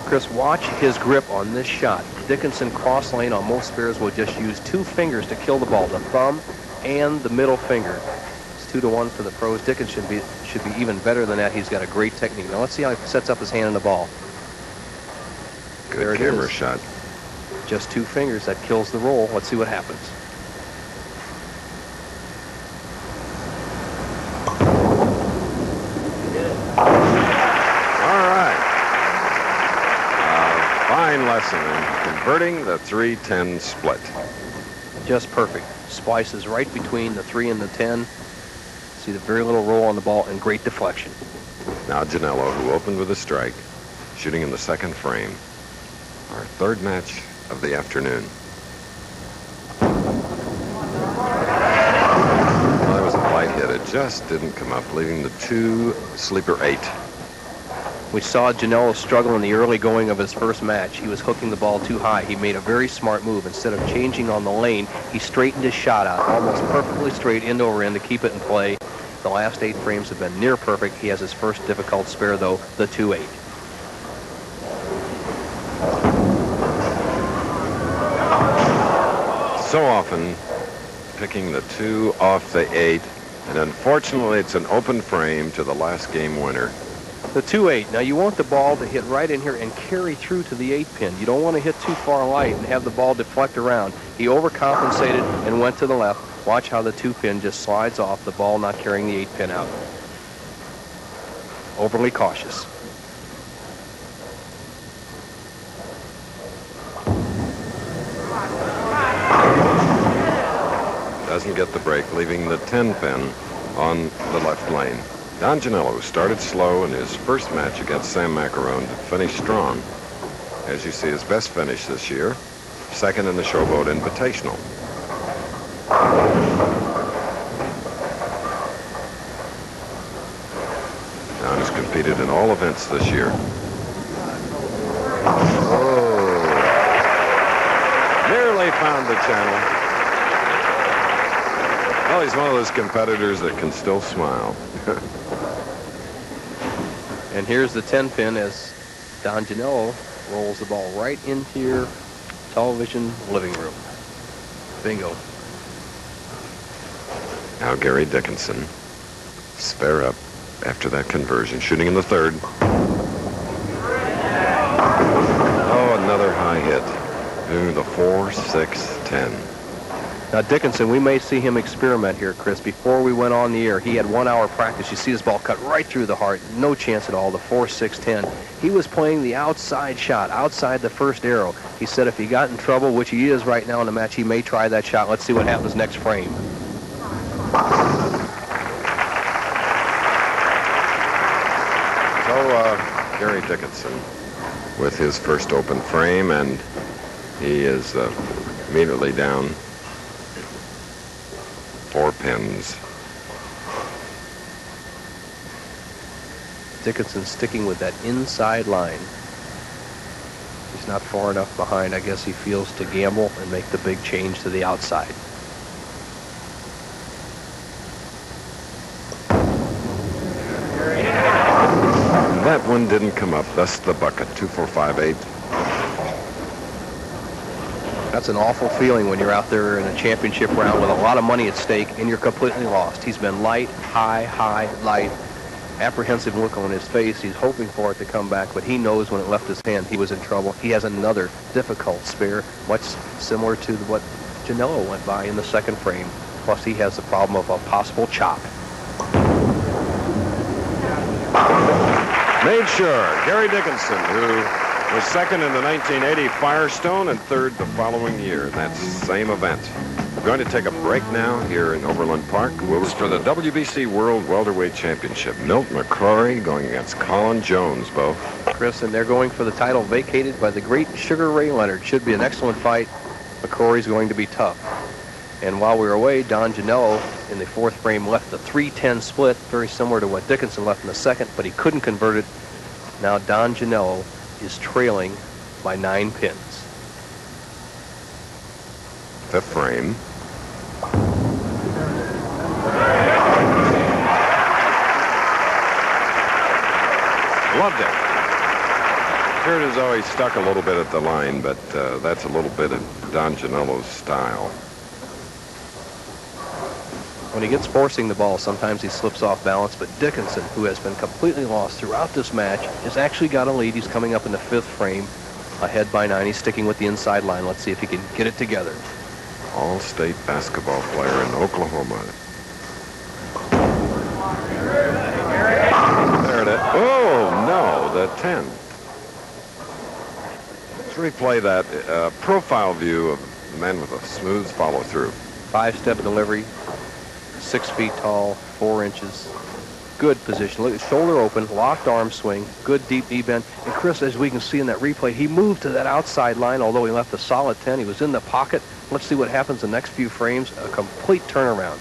Chris, watch his grip on this shot. Dickinson cross lane on most spares will just use 2 fingers to kill the ball, the thumb and the middle finger. It's 2-1 for the pros. Dickinson should be even better than that. He's got a great technique. Now let's see how he sets up his hand in the ball. Good camera shot. Just 2 fingers. That kills the roll. Let's see what happens. All right. Fine lesson in converting the 3-10 split. Just perfect. Splices right between the 3 and the 10. See the very little roll on the ball and great deflection. Now Janelo, who opened with a strike, shooting in the 2nd frame. Our 3rd match of the afternoon. Well, that was a light hit. It just didn't come up, leaving the 2 sleeper 8. We saw Janelo struggle in the early going of his first match. He was hooking the ball too high. He made a very smart move. Instead of changing on the lane, he straightened his shot out, almost perfectly straight end over end to keep it in play. The last 8 frames have been near perfect. He has his first difficult spare, though, the 2-8. So often picking the 2 off the 8, and unfortunately it's an open frame to the last game winner. The 2-8. Now you want the ball to hit right in here and carry through to the 8 pin. You don't want to hit too far light and have the ball deflect around. He overcompensated and went to the left. Watch how the 2 pin just slides off, the ball not carrying the 8 pin out. Overly cautious. Doesn't get the break, leaving the 10 pin on the left lane. Don Genalo started slow in his first match against Sam Maccarone to finish strong. As you see, his best finish this year, 2nd in the Showboat Invitational. Don has competed in all events this year. Oh, nearly found the channel. Well, he's one of those competitors that can still smile. And here's the 10 pin as Don Genalo rolls the ball right into your television living room. Bingo. Now Gary Dickinson, spare up after that conversion, shooting in the 3rd. Oh, another high hit. Ooh, the 4, 6, 10. Now, Dickinson, we may see him experiment here, Chris. Before we went on the air, he had 1 hour practice. You see his ball cut right through the heart. No chance at all, the 4, 6, 10. He was playing the outside shot, outside the first arrow. He said if he got in trouble, which he is right now in the match, he may try that shot. Let's see what happens next frame. So, Gary Dickinson with his first open frame, and he is immediately down 4 pins. Dickinson sticking with that inside line. He's not far enough behind. I guess he feels to gamble and make the big change to the outside. That one didn't come up, thus the bucket, 2, 4, 5, 8. That's an awful feeling when you're out there in a championship round with a lot of money at stake and you're completely lost. He's been light, high, light. Apprehensive look on his face. He's hoping for it to come back, but he knows when it left his hand he was in trouble. He has another difficult spare, much similar to what Janelo went by in the 2nd frame. Plus he has the problem of a possible chop. Made sure. Gary Dickinson, who was 2nd in the 1980 Firestone and 3rd the following year in that same event. We're going to take a break now here in Overland Park. We'll for the WBC World Welterweight Championship. Milt McCrory going against Colin Jones, both. Chris, and they're going for the title vacated by the great Sugar Ray Leonard. Should be an excellent fight. McCrory's going to be tough. And while we were away, Don Genalo in the 4th frame left the 3-10 split, very similar to what Dickinson left in the 2nd, but he couldn't convert it. Now Don Genalo is trailing by 9 pins. 5th frame. Loved it. Kurt has always stuck a little bit at the line, but that's a little bit of Don Janelo's style. When he gets forcing the ball, sometimes he slips off balance, but Dickinson, who has been completely lost throughout this match, has actually got a lead. He's coming up in the 5th frame, ahead by 9. He's sticking with the inside line. Let's see if he can get it together. All-state basketball player in Oklahoma. There it is. Oh, no, the 10. Let's replay that profile view of the man with a smooth follow-through. 5-step delivery, 6 feet tall, 4 inches. Good position. Look, shoulder open, locked arm swing, good deep knee bend. And Chris, as we can see in that replay, he moved to that outside line, although he left a solid 10. He was in the pocket. Let's see what happens the next few frames. A complete turnaround.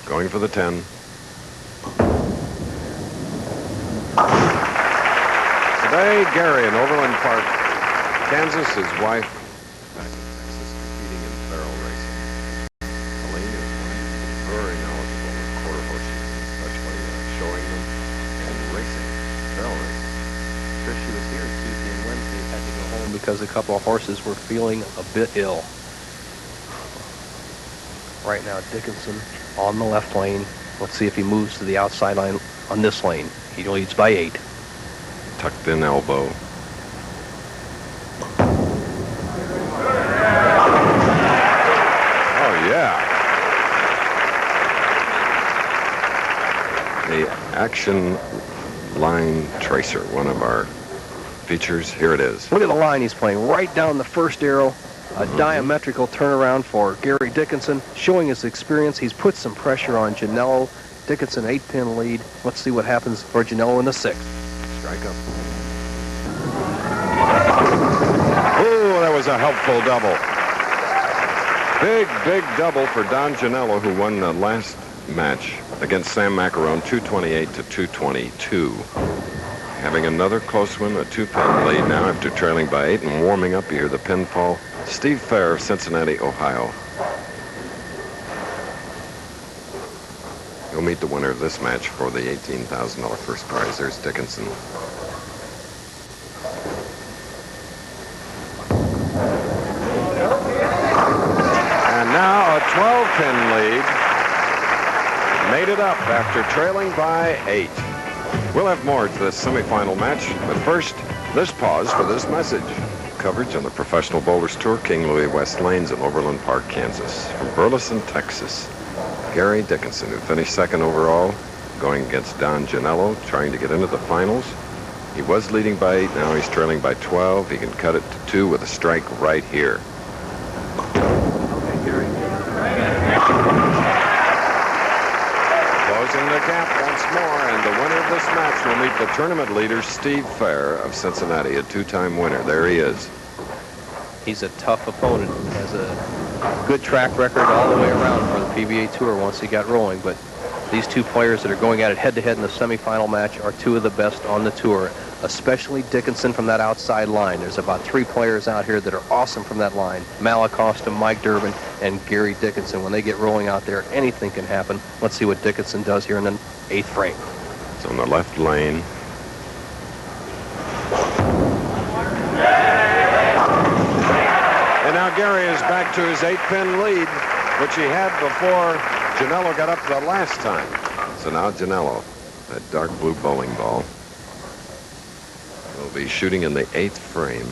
Going for the 10. Today, Gary in Overland Park, Kansas, his wife, back in Texas, competing in barrel racing. Elaine is very knowledgeable with quarter horses, especially showing them and racing, barrel racing. Chris, she was here Tuesday and Wednesday, had to go home because a couple of horses were feeling a bit ill. Right now, Dickinson on the left lane. Let's see if he moves to the outside line on this lane. He leads by 8. Tucked in elbow. Oh, yeah. The action line tracer, one of our features. Here it is. Look at the line he's playing. Right down the first arrow. A diametrical turnaround for Gary Dickinson, showing his experience. He's put some pressure on Janelo. Dickinson 8-pin lead. Let's see what happens for Janelo in the 6th. Strike up. Oh, that was a helpful double. Big double for Don Genalo, who won the last match against Sam Maccarone, 228 to 222. Having another close one, a 2-pin lead now after trailing by 8 and warming up here. The pinfall, Steve Fehr of Cincinnati, Ohio. He'll meet the winner of this match for the $18,000 first prize. There's Dickinson. And now a 12-pin lead. Made it up after trailing by 8. We'll have more to this semifinal match, but first, this pause for this message. Coverage on the Professional Bowlers Tour, King Louie West Lanes in Overland Park, Kansas. From Burleson, Texas, Gary Dickinson, who finished 2nd overall, going against Don Genalo, trying to get into the finals. He was leading by 8, now he's trailing by 12. He can cut it to 2 with a strike right here. Closing the gap once more, and the winner of this match will meet the tournament leader, Steve Fehr of Cincinnati, a 2-time winner. There he is. He's a tough opponent. He has a good track record all the way around for the PBA Tour once he got rolling, but these two players that are going at it head-to-head in the semifinal match are 2 of the best on the tour, especially Dickinson from that outside line. There's about 3 players out here that are awesome from that line. Malacosta, Mike Durbin, and Gary Dickinson. When they get rolling out there, anything can happen. Let's see what Dickinson does here in the 8th frame. It's on the left lane. And now Gary is back to his 8-pin lead, which he had before Janelo got up the last time. So now Janelo, that dark blue bowling ball, will be shooting in the 8th frame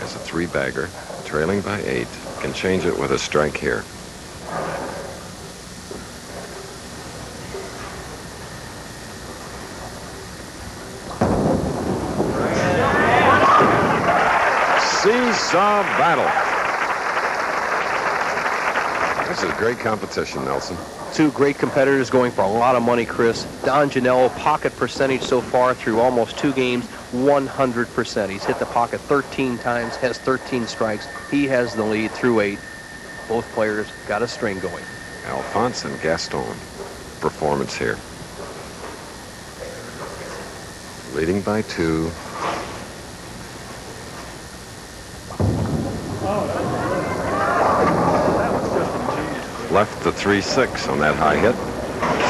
as a 3-bagger, trailing by 8. Can change it with a strike here. Seesaw battle. This is great competition, Nelson. 2 great competitors going for a lot of money, Chris. Don Genalo, pocket percentage so far through almost 2 games, 100%. He's hit the pocket 13 times, has 13 strikes. He has the lead through 8. Both players got a string going. Alphonse and Gaston performance here. Leading by 2. Left the 3-6 on that high hit.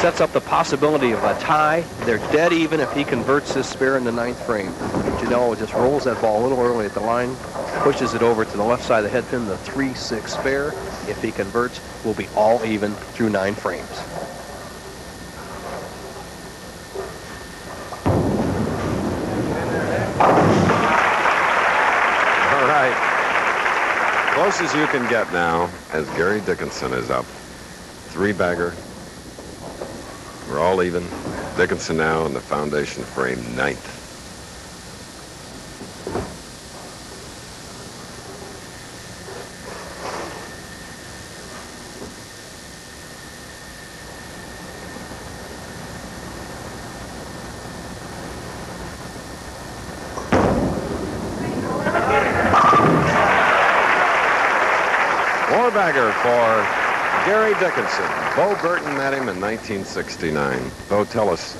sets up the possibility of a tie. They're dead even if he converts this spare in the 9th frame. Janel just rolls that ball a little early at the line, pushes it over to the left side of the head pin, the 3-6 spare. If he converts, we'll be all even through 9 frames. All right. Close as you can get now as Gary Dickinson is up. 3-bagger. We're all even. Dickinson now in the foundation frame, 9th. Bagger for Gary Dickinson. Bo Burton met him in 1969. Bo, tell us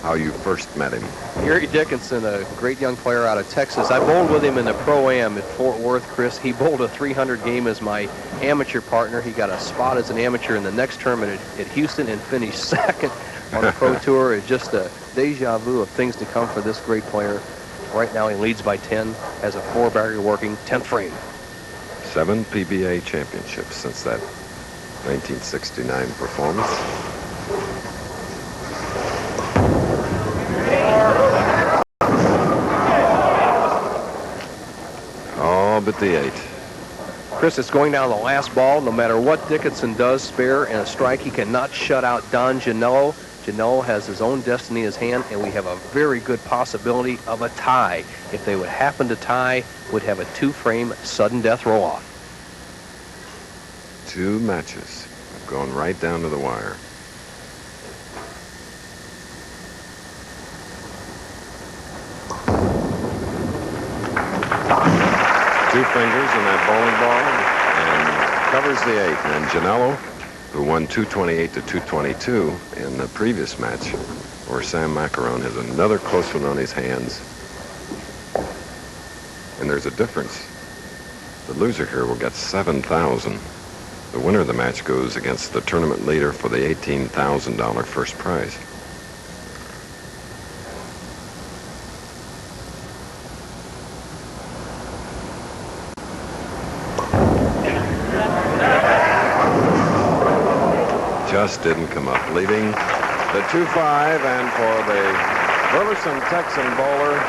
how you first met him. Gary Dickinson, a great young player out of Texas. I bowled with him in the Pro-Am at Fort Worth, Chris. He bowled a 300 game as my amateur partner. He got a spot as an amateur in the next tournament at Houston and finished 2nd on the Pro Tour. It's just a deja vu of things to come for this great player. Right now he leads by 10, has a 4-bagger working, 10th frame. 7 PBA championships since that 1969 performance. Oh, but the 8. Chris, it's going down the last ball. No matter what Dickinson does, spare and a strike, he cannot shut out Don Genalo. Janel has his own destiny in his hand, and we have a very good possibility of a tie. If they would happen to tie, would have a 2-frame sudden death roll-off. 2 matches have gone right down to the wire. Two fingers in that bowling ball and covers the 8. And Janelo, who won 228 to 222 in the previous match, where Sam Maccarone has another close one on his hands. And there's a difference. The loser here will get $7,000. The winner of the match goes against the tournament leader for the $18,000 first prize. Just didn't come up, leaving the 2-5, and for the Burleson Texan bowler,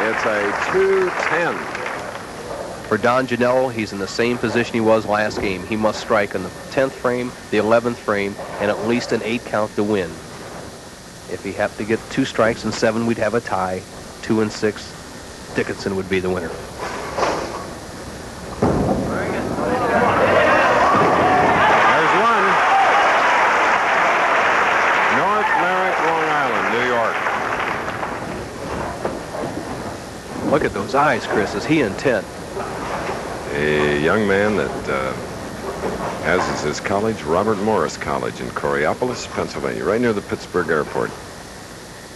it's a 2-10. For Don Genalo, he's in the same position he was last game. He must strike in the 10th frame, the 11th frame, and at least an 8 count to win. If he happened to get 2 strikes and 7, we'd have a tie. 2 and 6, Dickinson would be the winner. There's one. North Merrick, Long Island, New York. Look at those eyes, Chris. Is he intent? A young man that has as his college Robert Morris College in Coriopolis, Pennsylvania, right near the Pittsburgh airport.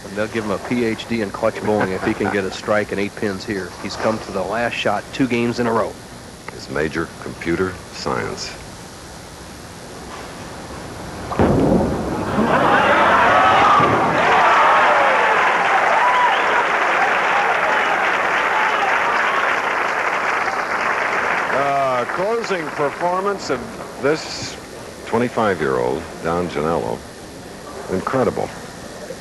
And they'll give him a PhD in clutch bowling if he can get a strike and 8 pins here. He's come to the last shot 2 games in a row. His major, computer science. Closing performance of this 25-year-old, Don Genalo. Incredible.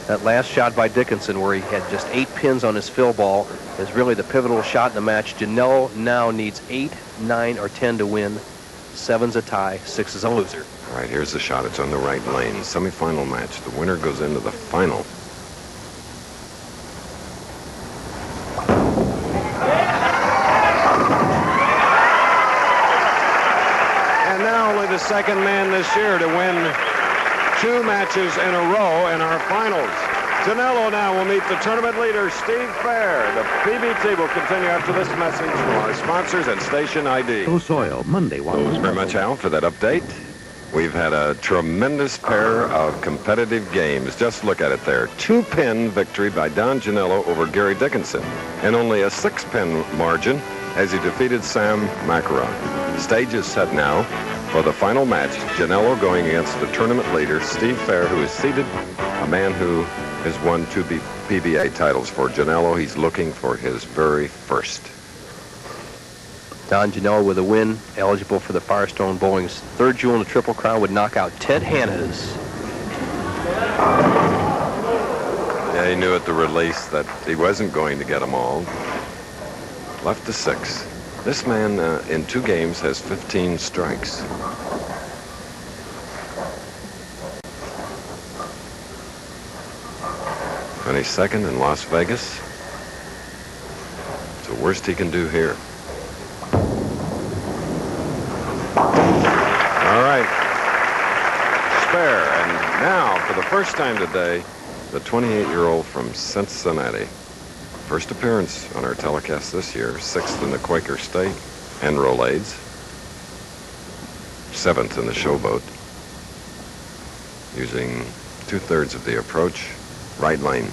That last shot by Dickinson, where he had just 8 pins on his fill ball, is really the pivotal shot in the match. Janel now needs 8, 9, or 10 to win. 7's a tie, 6 is a loser. All right, here's the shot. It's on the right lane. Semifinal match. The winner goes into the final. And now only the second man this year to win 2 matches in a row in our finals. Janelo now will meet the tournament leader, Steve Fehr. The PBT will continue after this message from our sponsors at Station ID. Go Soil, Monday. Thanks very much, Al, for that update. We've had a tremendous pair of competitive games. Just look at it there. 2-pin victory by Don Genalo over Gary Dickinson, and only a 6-pin margin as he defeated Sam Maccarone. Stage is set now for the final match. Janelo going against the tournament leader, Steve Fehr, who is seated, a man who has won 2 PBA titles for Janelo. He's looking for his very first. Don Genalo with a win, eligible for the Firestone Bowling's third jewel in the Triple Crown, would knock out Ted Hanna's. Yeah, he knew at the release that he wasn't going to get them all. Left to 6. This man in 2 games has 15 strikes. '22nd in Las Vegas. It's the worst he can do here. All right. Spare. And now, for the first time today, the 28-year-old from Cincinnati. First appearance on our telecast this year. 6th in the Quaker State and Rolaids. 7th in the Showboat. Using 2/3 of the approach. Right lane.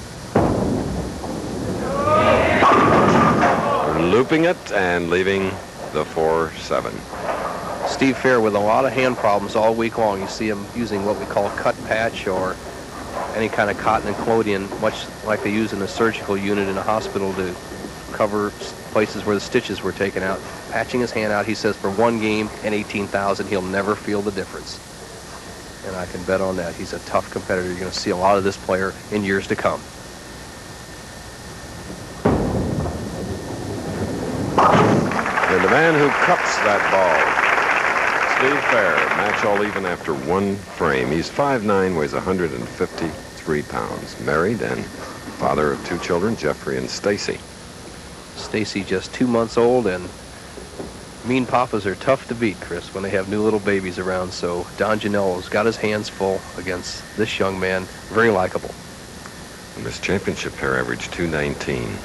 Looping it and leaving the 4-7. Steve Fehr with a lot of hand problems all week long. You see him using what we call cut patch or any kind of cotton and collodion, much like they use in a surgical unit in a hospital to cover places where the stitches were taken out. Patching his hand out, he says, for 1 game and 18,000, he'll never feel the difference. And I can bet on that. He's a tough competitor. You're going to see a lot of this player in years to come. And the man who cups that ball, Steve Fehr, match all even after 1 frame. He's 5'9", weighs 153 pounds. Married and father of 2 children, Jeffrey and Stacy. Stacy just 2 months old, and mean papas are tough to beat, Chris, when they have new little babies around. So Don Genelo's got his hands full against this young man. Very likable. And this championship pair averaged 219.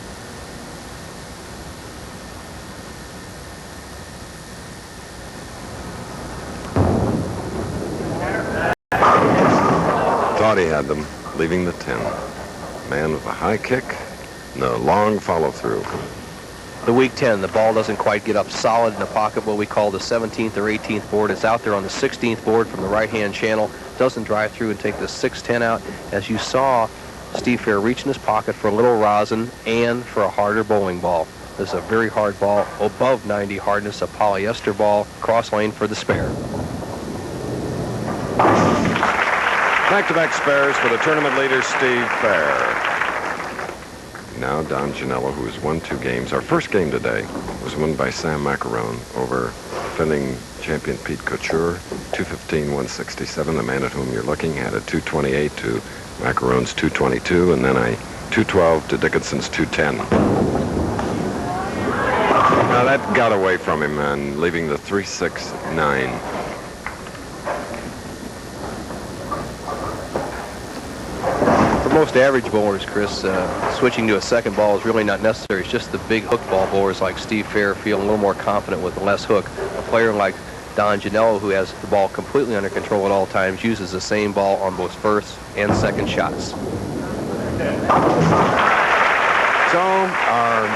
Thought he had them, leaving the 10. Man with a high kick and a long follow-through. The week 10, the ball doesn't quite get up solid in the pocket, what we call the 17th or 18th board. It's out there on the 16th board from the right-hand channel. Doesn't drive through and take the 6-10 out. As you saw, Steve Fehr reach in his pocket for a little rosin and for a harder bowling ball. This is a very hard ball, above 90 hardness, a polyester ball, cross lane for the spare. Back-to-back spares for the tournament leader, Steve Fehr. Now Don Genalo, who has won 2 games. Our first game today was won by Sam Maccarone over defending champion Pete Couture, 215-167. The man at whom you're looking had a 228 to Macarone's 222, and then a 212 to Dickinson's 210. Now that got away from him and leaving the 3-6-9. Most average bowlers, Chris, switching to a second ball is really not necessary. It's just the big hook ball bowlers like Steve Fehr feel a little more confident with the less hook. A player like Don Genalo, who has the ball completely under control at all times, uses the same ball on both first and second shots. So our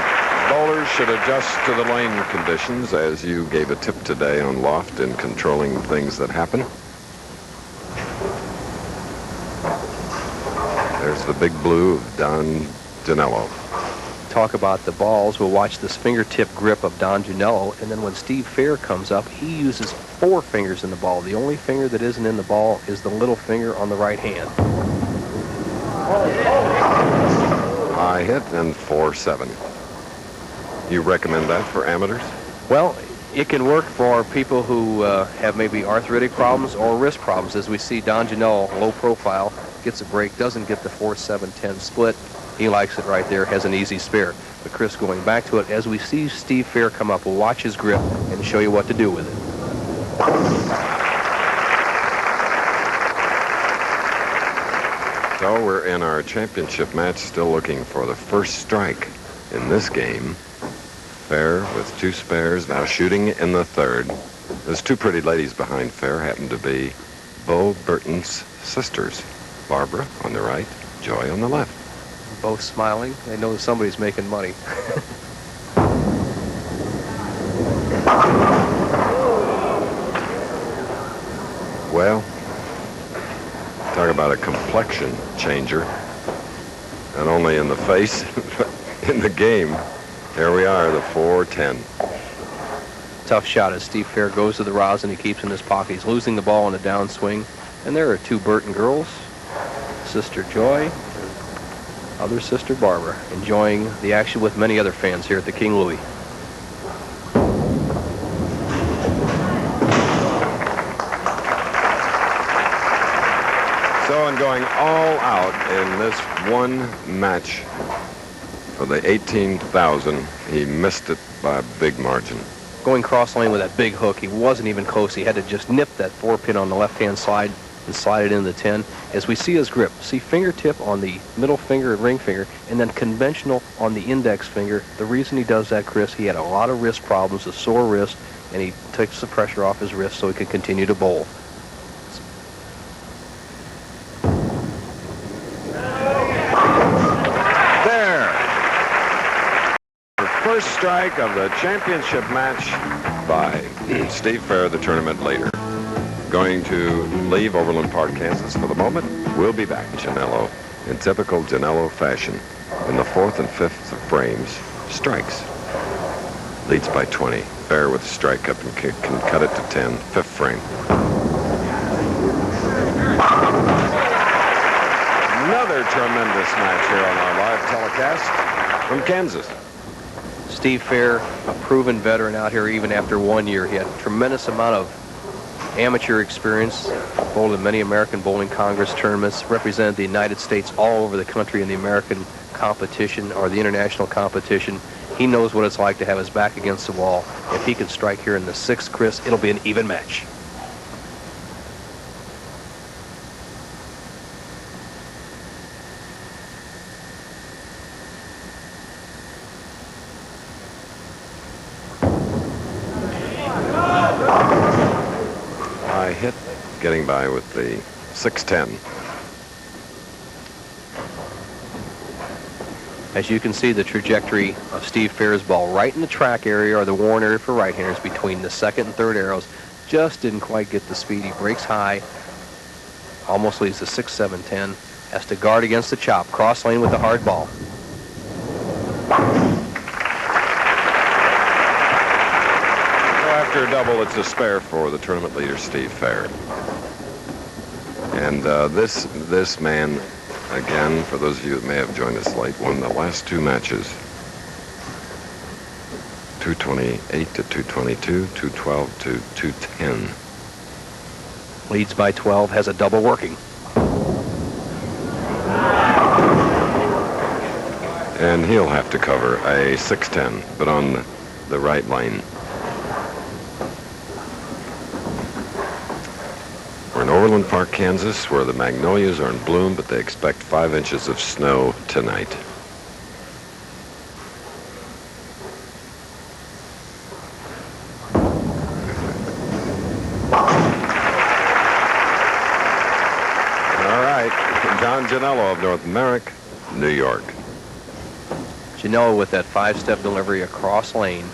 bowlers should adjust to the lane conditions, as you gave a tip today on Loft in controlling things that happen. There's the big blue of Don Genalo. Talk about the balls. We'll watch this fingertip grip of Don Genalo, and then when Steve Fehr comes up, he uses 4 fingers in the ball. The only finger that isn't in the ball is the little finger on the right hand. High hit and 4-7. You recommend that for amateurs? Well, it can work for people who have maybe arthritic problems or wrist problems. As we see Don Genalo, low profile, gets a break, doesn't get the 4-7-10 split. He likes it right there, has an easy spare. But Chris, going back to it, as we see Steve Fehr come up, we'll watch his grip and show you what to do with it. So we're in our championship match, still looking for the first strike in this game. Fehr with 2 spares, now shooting in the 3rd. There's 2 pretty ladies behind Fehr, happen to be Bo Burton's sisters. Barbara on the right, Joy on the left. Both smiling. They know that somebody's making money. about a complexion changer. Not only in the face, but in the game. There we are, the 4-10. Tough shot as Steve Fehr goes to the rosin. He keeps in his pocket. He's losing the ball in a downswing. And there are two Burton girls, Sister Joy, other Sister Barbara, enjoying the action with many other fans here at the King Louie. So, in going all out in this one match for the 18,000, he missed it by a big margin. Going cross lane with that big hook, he wasn't even close. He had to just nip that 4-pin on the left-hand side and slide it into the 10. As we see his grip, see fingertip on the middle finger and ring finger, and then conventional on the index finger. The reason he does that, Chris, he had a lot of wrist problems, a sore wrist, and he takes the pressure off his wrist so he can continue to bowl. First strike of the championship match by Steve Fehr, the tournament leader. Going to leave Overland Park, Kansas for the moment. We'll be back. Janelo, in typical Janelo fashion, in the 4th and 5th frames, strikes. Leads by 20. Fehr with a strike up and can cut it to 10. 5th frame. Another tremendous match here on our live telecast from Kansas. Steve Fehr, a proven veteran out here even after 1 year. He had a tremendous amount of amateur experience, bowled in many American Bowling Congress tournaments, represented the United States all over the country in the American competition or the international competition. He knows what it's like to have his back against the wall. If he can strike here in the 6th, Chris, it'll be an even match. Hit, getting by with the 6-10. As you can see, the trajectory of Steve Fehr's ball right in the track area or the worn area for right-handers between the 2nd and 3rd arrows. Just didn't quite get the speed. He breaks high, almost leaves the 6-7-10. Has to guard against the chop. Cross lane with the hard ball. After a double, it's a spare for the tournament leader, Steve Fehr. And this man, again, for those of you that may have joined us late, won the last 2 matches. 228 to 222, 212 to 210. Leads by 12, has a double working. And he'll have to cover a 6-10, but on the right lane. We're in Overland Park, Kansas, where the magnolias are in bloom, but they expect 5 inches of snow tonight. All right, Don Genalo of North Merrick, New York. Janel with that 5-step delivery across lane.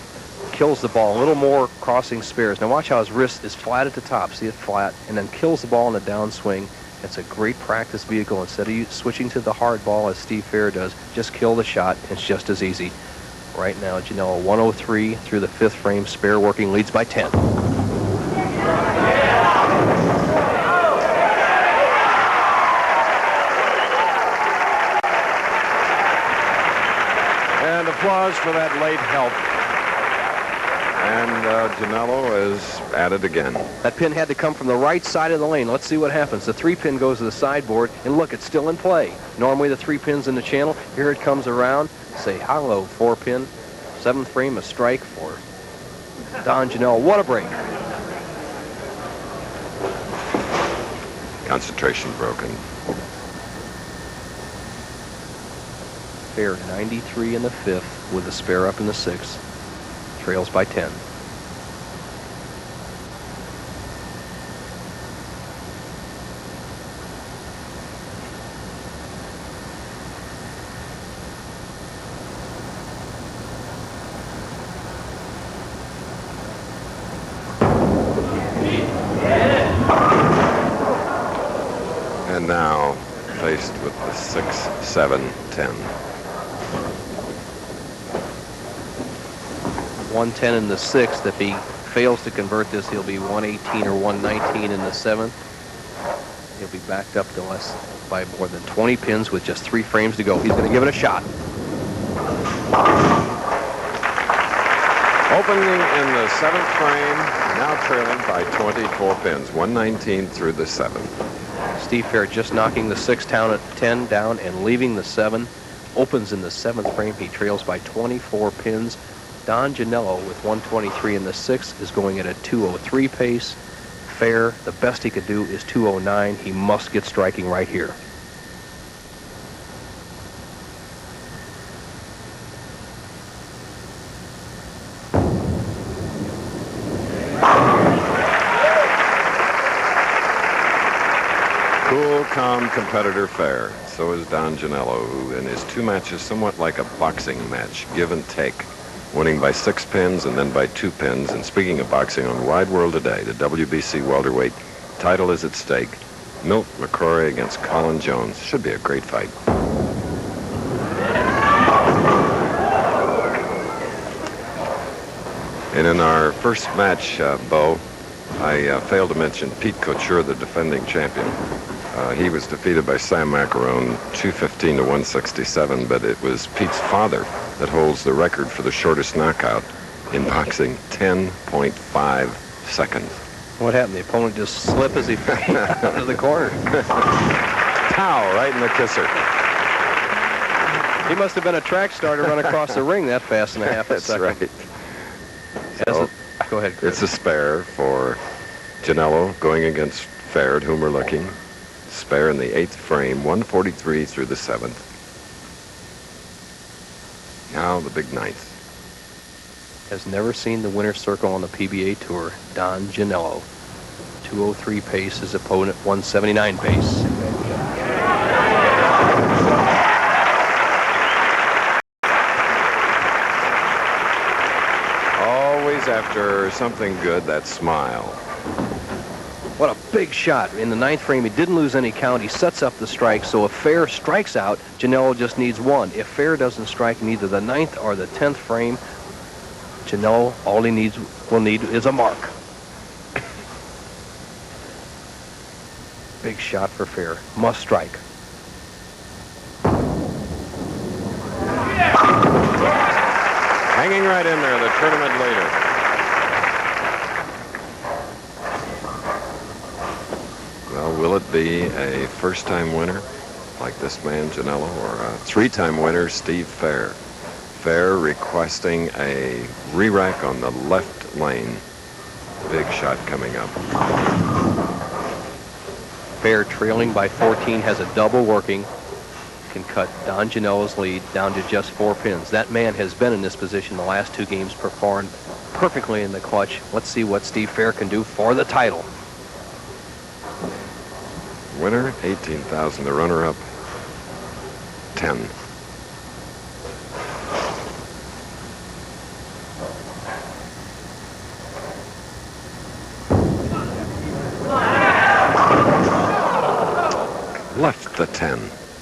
Kills the ball a little more crossing spares. Now watch how his wrist is flat at the top. See it flat, and then kills the ball in a downswing. It's a great practice vehicle. Instead of you switching to the hard ball as Steve Fehr does, just kill the shot. It's just as easy. Right now, Janel 103 through the 5th frame, spare working, leads by 10. And applause for that late help. And Janelo is at it again. That pin had to come from the right side of the lane. Let's see what happens. The 3-pin goes to the sideboard, and look, it's still in play. Normally the 3-pin's in the channel. Here it comes around. Say hello, 4-pin. 7th frame, a strike for Don Genalo. What a break. Concentration broken. Fehr 93 in the 5th with a spare up in the 6th. Trails by 10. And now 6, 7, 10. 110 in the 6th. If he fails to convert this, he'll be 118 or 119 in the 7th. He'll be backed up to less by more than 20 pins with just 3 frames to go. He's going to give it a shot. Opening in the 7th frame, now trailing by 24 pins, 119 through the 7th. Steve Fehr just knocking the 6 down at 10 down and leaving the 7. Opens in the 7th frame. He trails by 24 pins. Don Genalo with 123 in the 6th is going at a 203 pace. Fehr, the best he could do is 209. He must get striking right here. Cool, calm competitor Fehr. So is Don Genalo, who in his 2 matches somewhat like a boxing match, give and take, winning by 6 pins and then by 2 pins. And speaking of boxing, on Wide World today, the WBC welterweight title is at stake. Milt McCrory against Colin Jones. Should be a great fight. And in our first match, Bo, I failed to mention Pete Couture, the defending champion. He was defeated by Sam Maccarone, 215 to 167, but it was Pete's father that holds the record for the shortest knockout in boxing, 10.5 seconds. What happened? The opponent just slipped as he fell out of the corner. Pow, right in the kisser. He must have been a track star to run across the ring that fast in a half a That's second. right. So, go ahead, Chris. It's a spare for Janello going against Fehr, at whom we're looking. Spare in the 8th frame, 143 through the 7th. Now the big 9th. Has never seen the winner's circle on the PBA Tour. Don Genalo, 203 pace. His opponent, 179 pace. Always after something good, that smile. What a big shot. In the 9th frame, he didn't lose any count. He sets up the strike, so if Fehr strikes out, Janello just needs 1. If Fehr doesn't strike in either the 9th or the 10th frame, Janello, all he will need is a mark. Big shot for Fehr. Must strike. Hanging right in there, the tournament leader. Well, will it be a first-time winner like this man, Janello, or a 3-time winner, Steve Fehr? Fehr requesting a re-rack on the left lane. Big shot coming up. Fehr trailing by 14, has a double working. Can cut Don Janello's lead down to just 4 pins. That man has been in this position the last 2 games, performed perfectly in the clutch. Let's see what Steve Fehr can do for the title. Winner, 18,000. The runner-up, 10. Left the 10.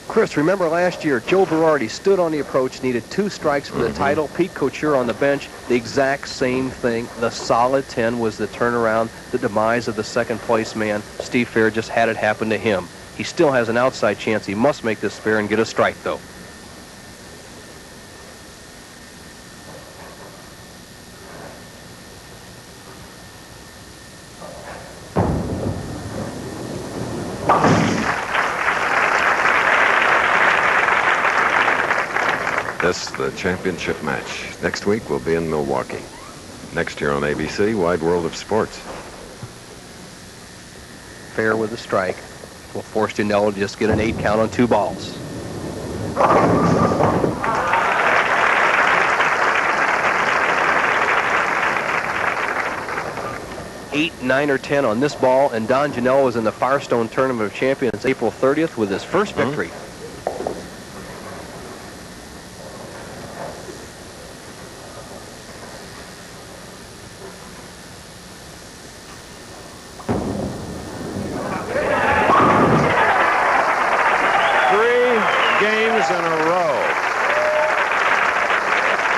Chris, remember last year, Joe Berardi stood on the approach, needed 2 strikes for the title. Pete Couture on the bench, the exact same thing. The solid 10 was the turnaround, the demise of the second-place man. Steve Fehr just had it happen to him. He still has an outside chance. He must make this spare and get a strike, though. This, the championship match. Next week, we'll be in Milwaukee. Next year on ABC, Wide World of Sports. Fehr with a strike will force Janello to just get an 8 count on 2 balls. Eight, 9, or 10 on this ball, and Don Genel is in the Firestone Tournament of Champions April 30th with his first victory.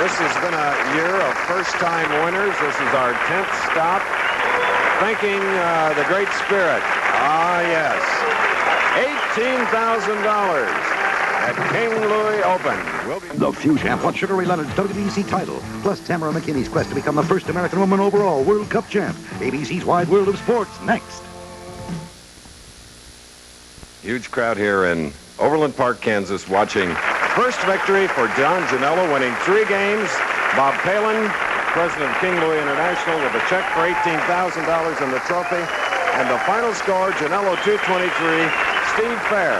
This has been a year of first-time winners. This is our 10th stop. Thanking the Great Spirit. Ah, yes. $18,000 at King Louie Open. The few champ won Sugar Ray Leonard's WBC title, plus Tamara McKinney's quest to become the first American woman overall World Cup champ. ABC's Wide World of Sports, next. Huge crowd here in Overland Park, Kansas, watching first victory for Jon Janel, winning 3 games. Bob Palin, president of King Louie International, with a check for $18,000 in the trophy. And the final score, Janelo 223, Steve Fehr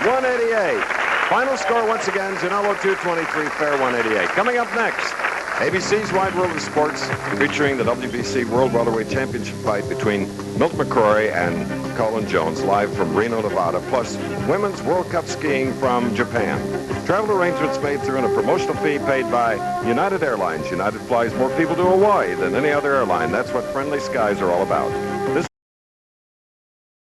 188. Final score once again, Janelo 223, Fehr 188. Coming up next, ABC's Wide World of Sports, featuring the WBC World Welterweight Championship fight between Milt McCrory and Colin Jones, live from Reno, Nevada, plus Women's World Cup skiing from Japan. Travel arrangements made through and a promotional fee paid by United Airlines. United flies more people to Hawaii than any other airline. That's what friendly skies are all about. This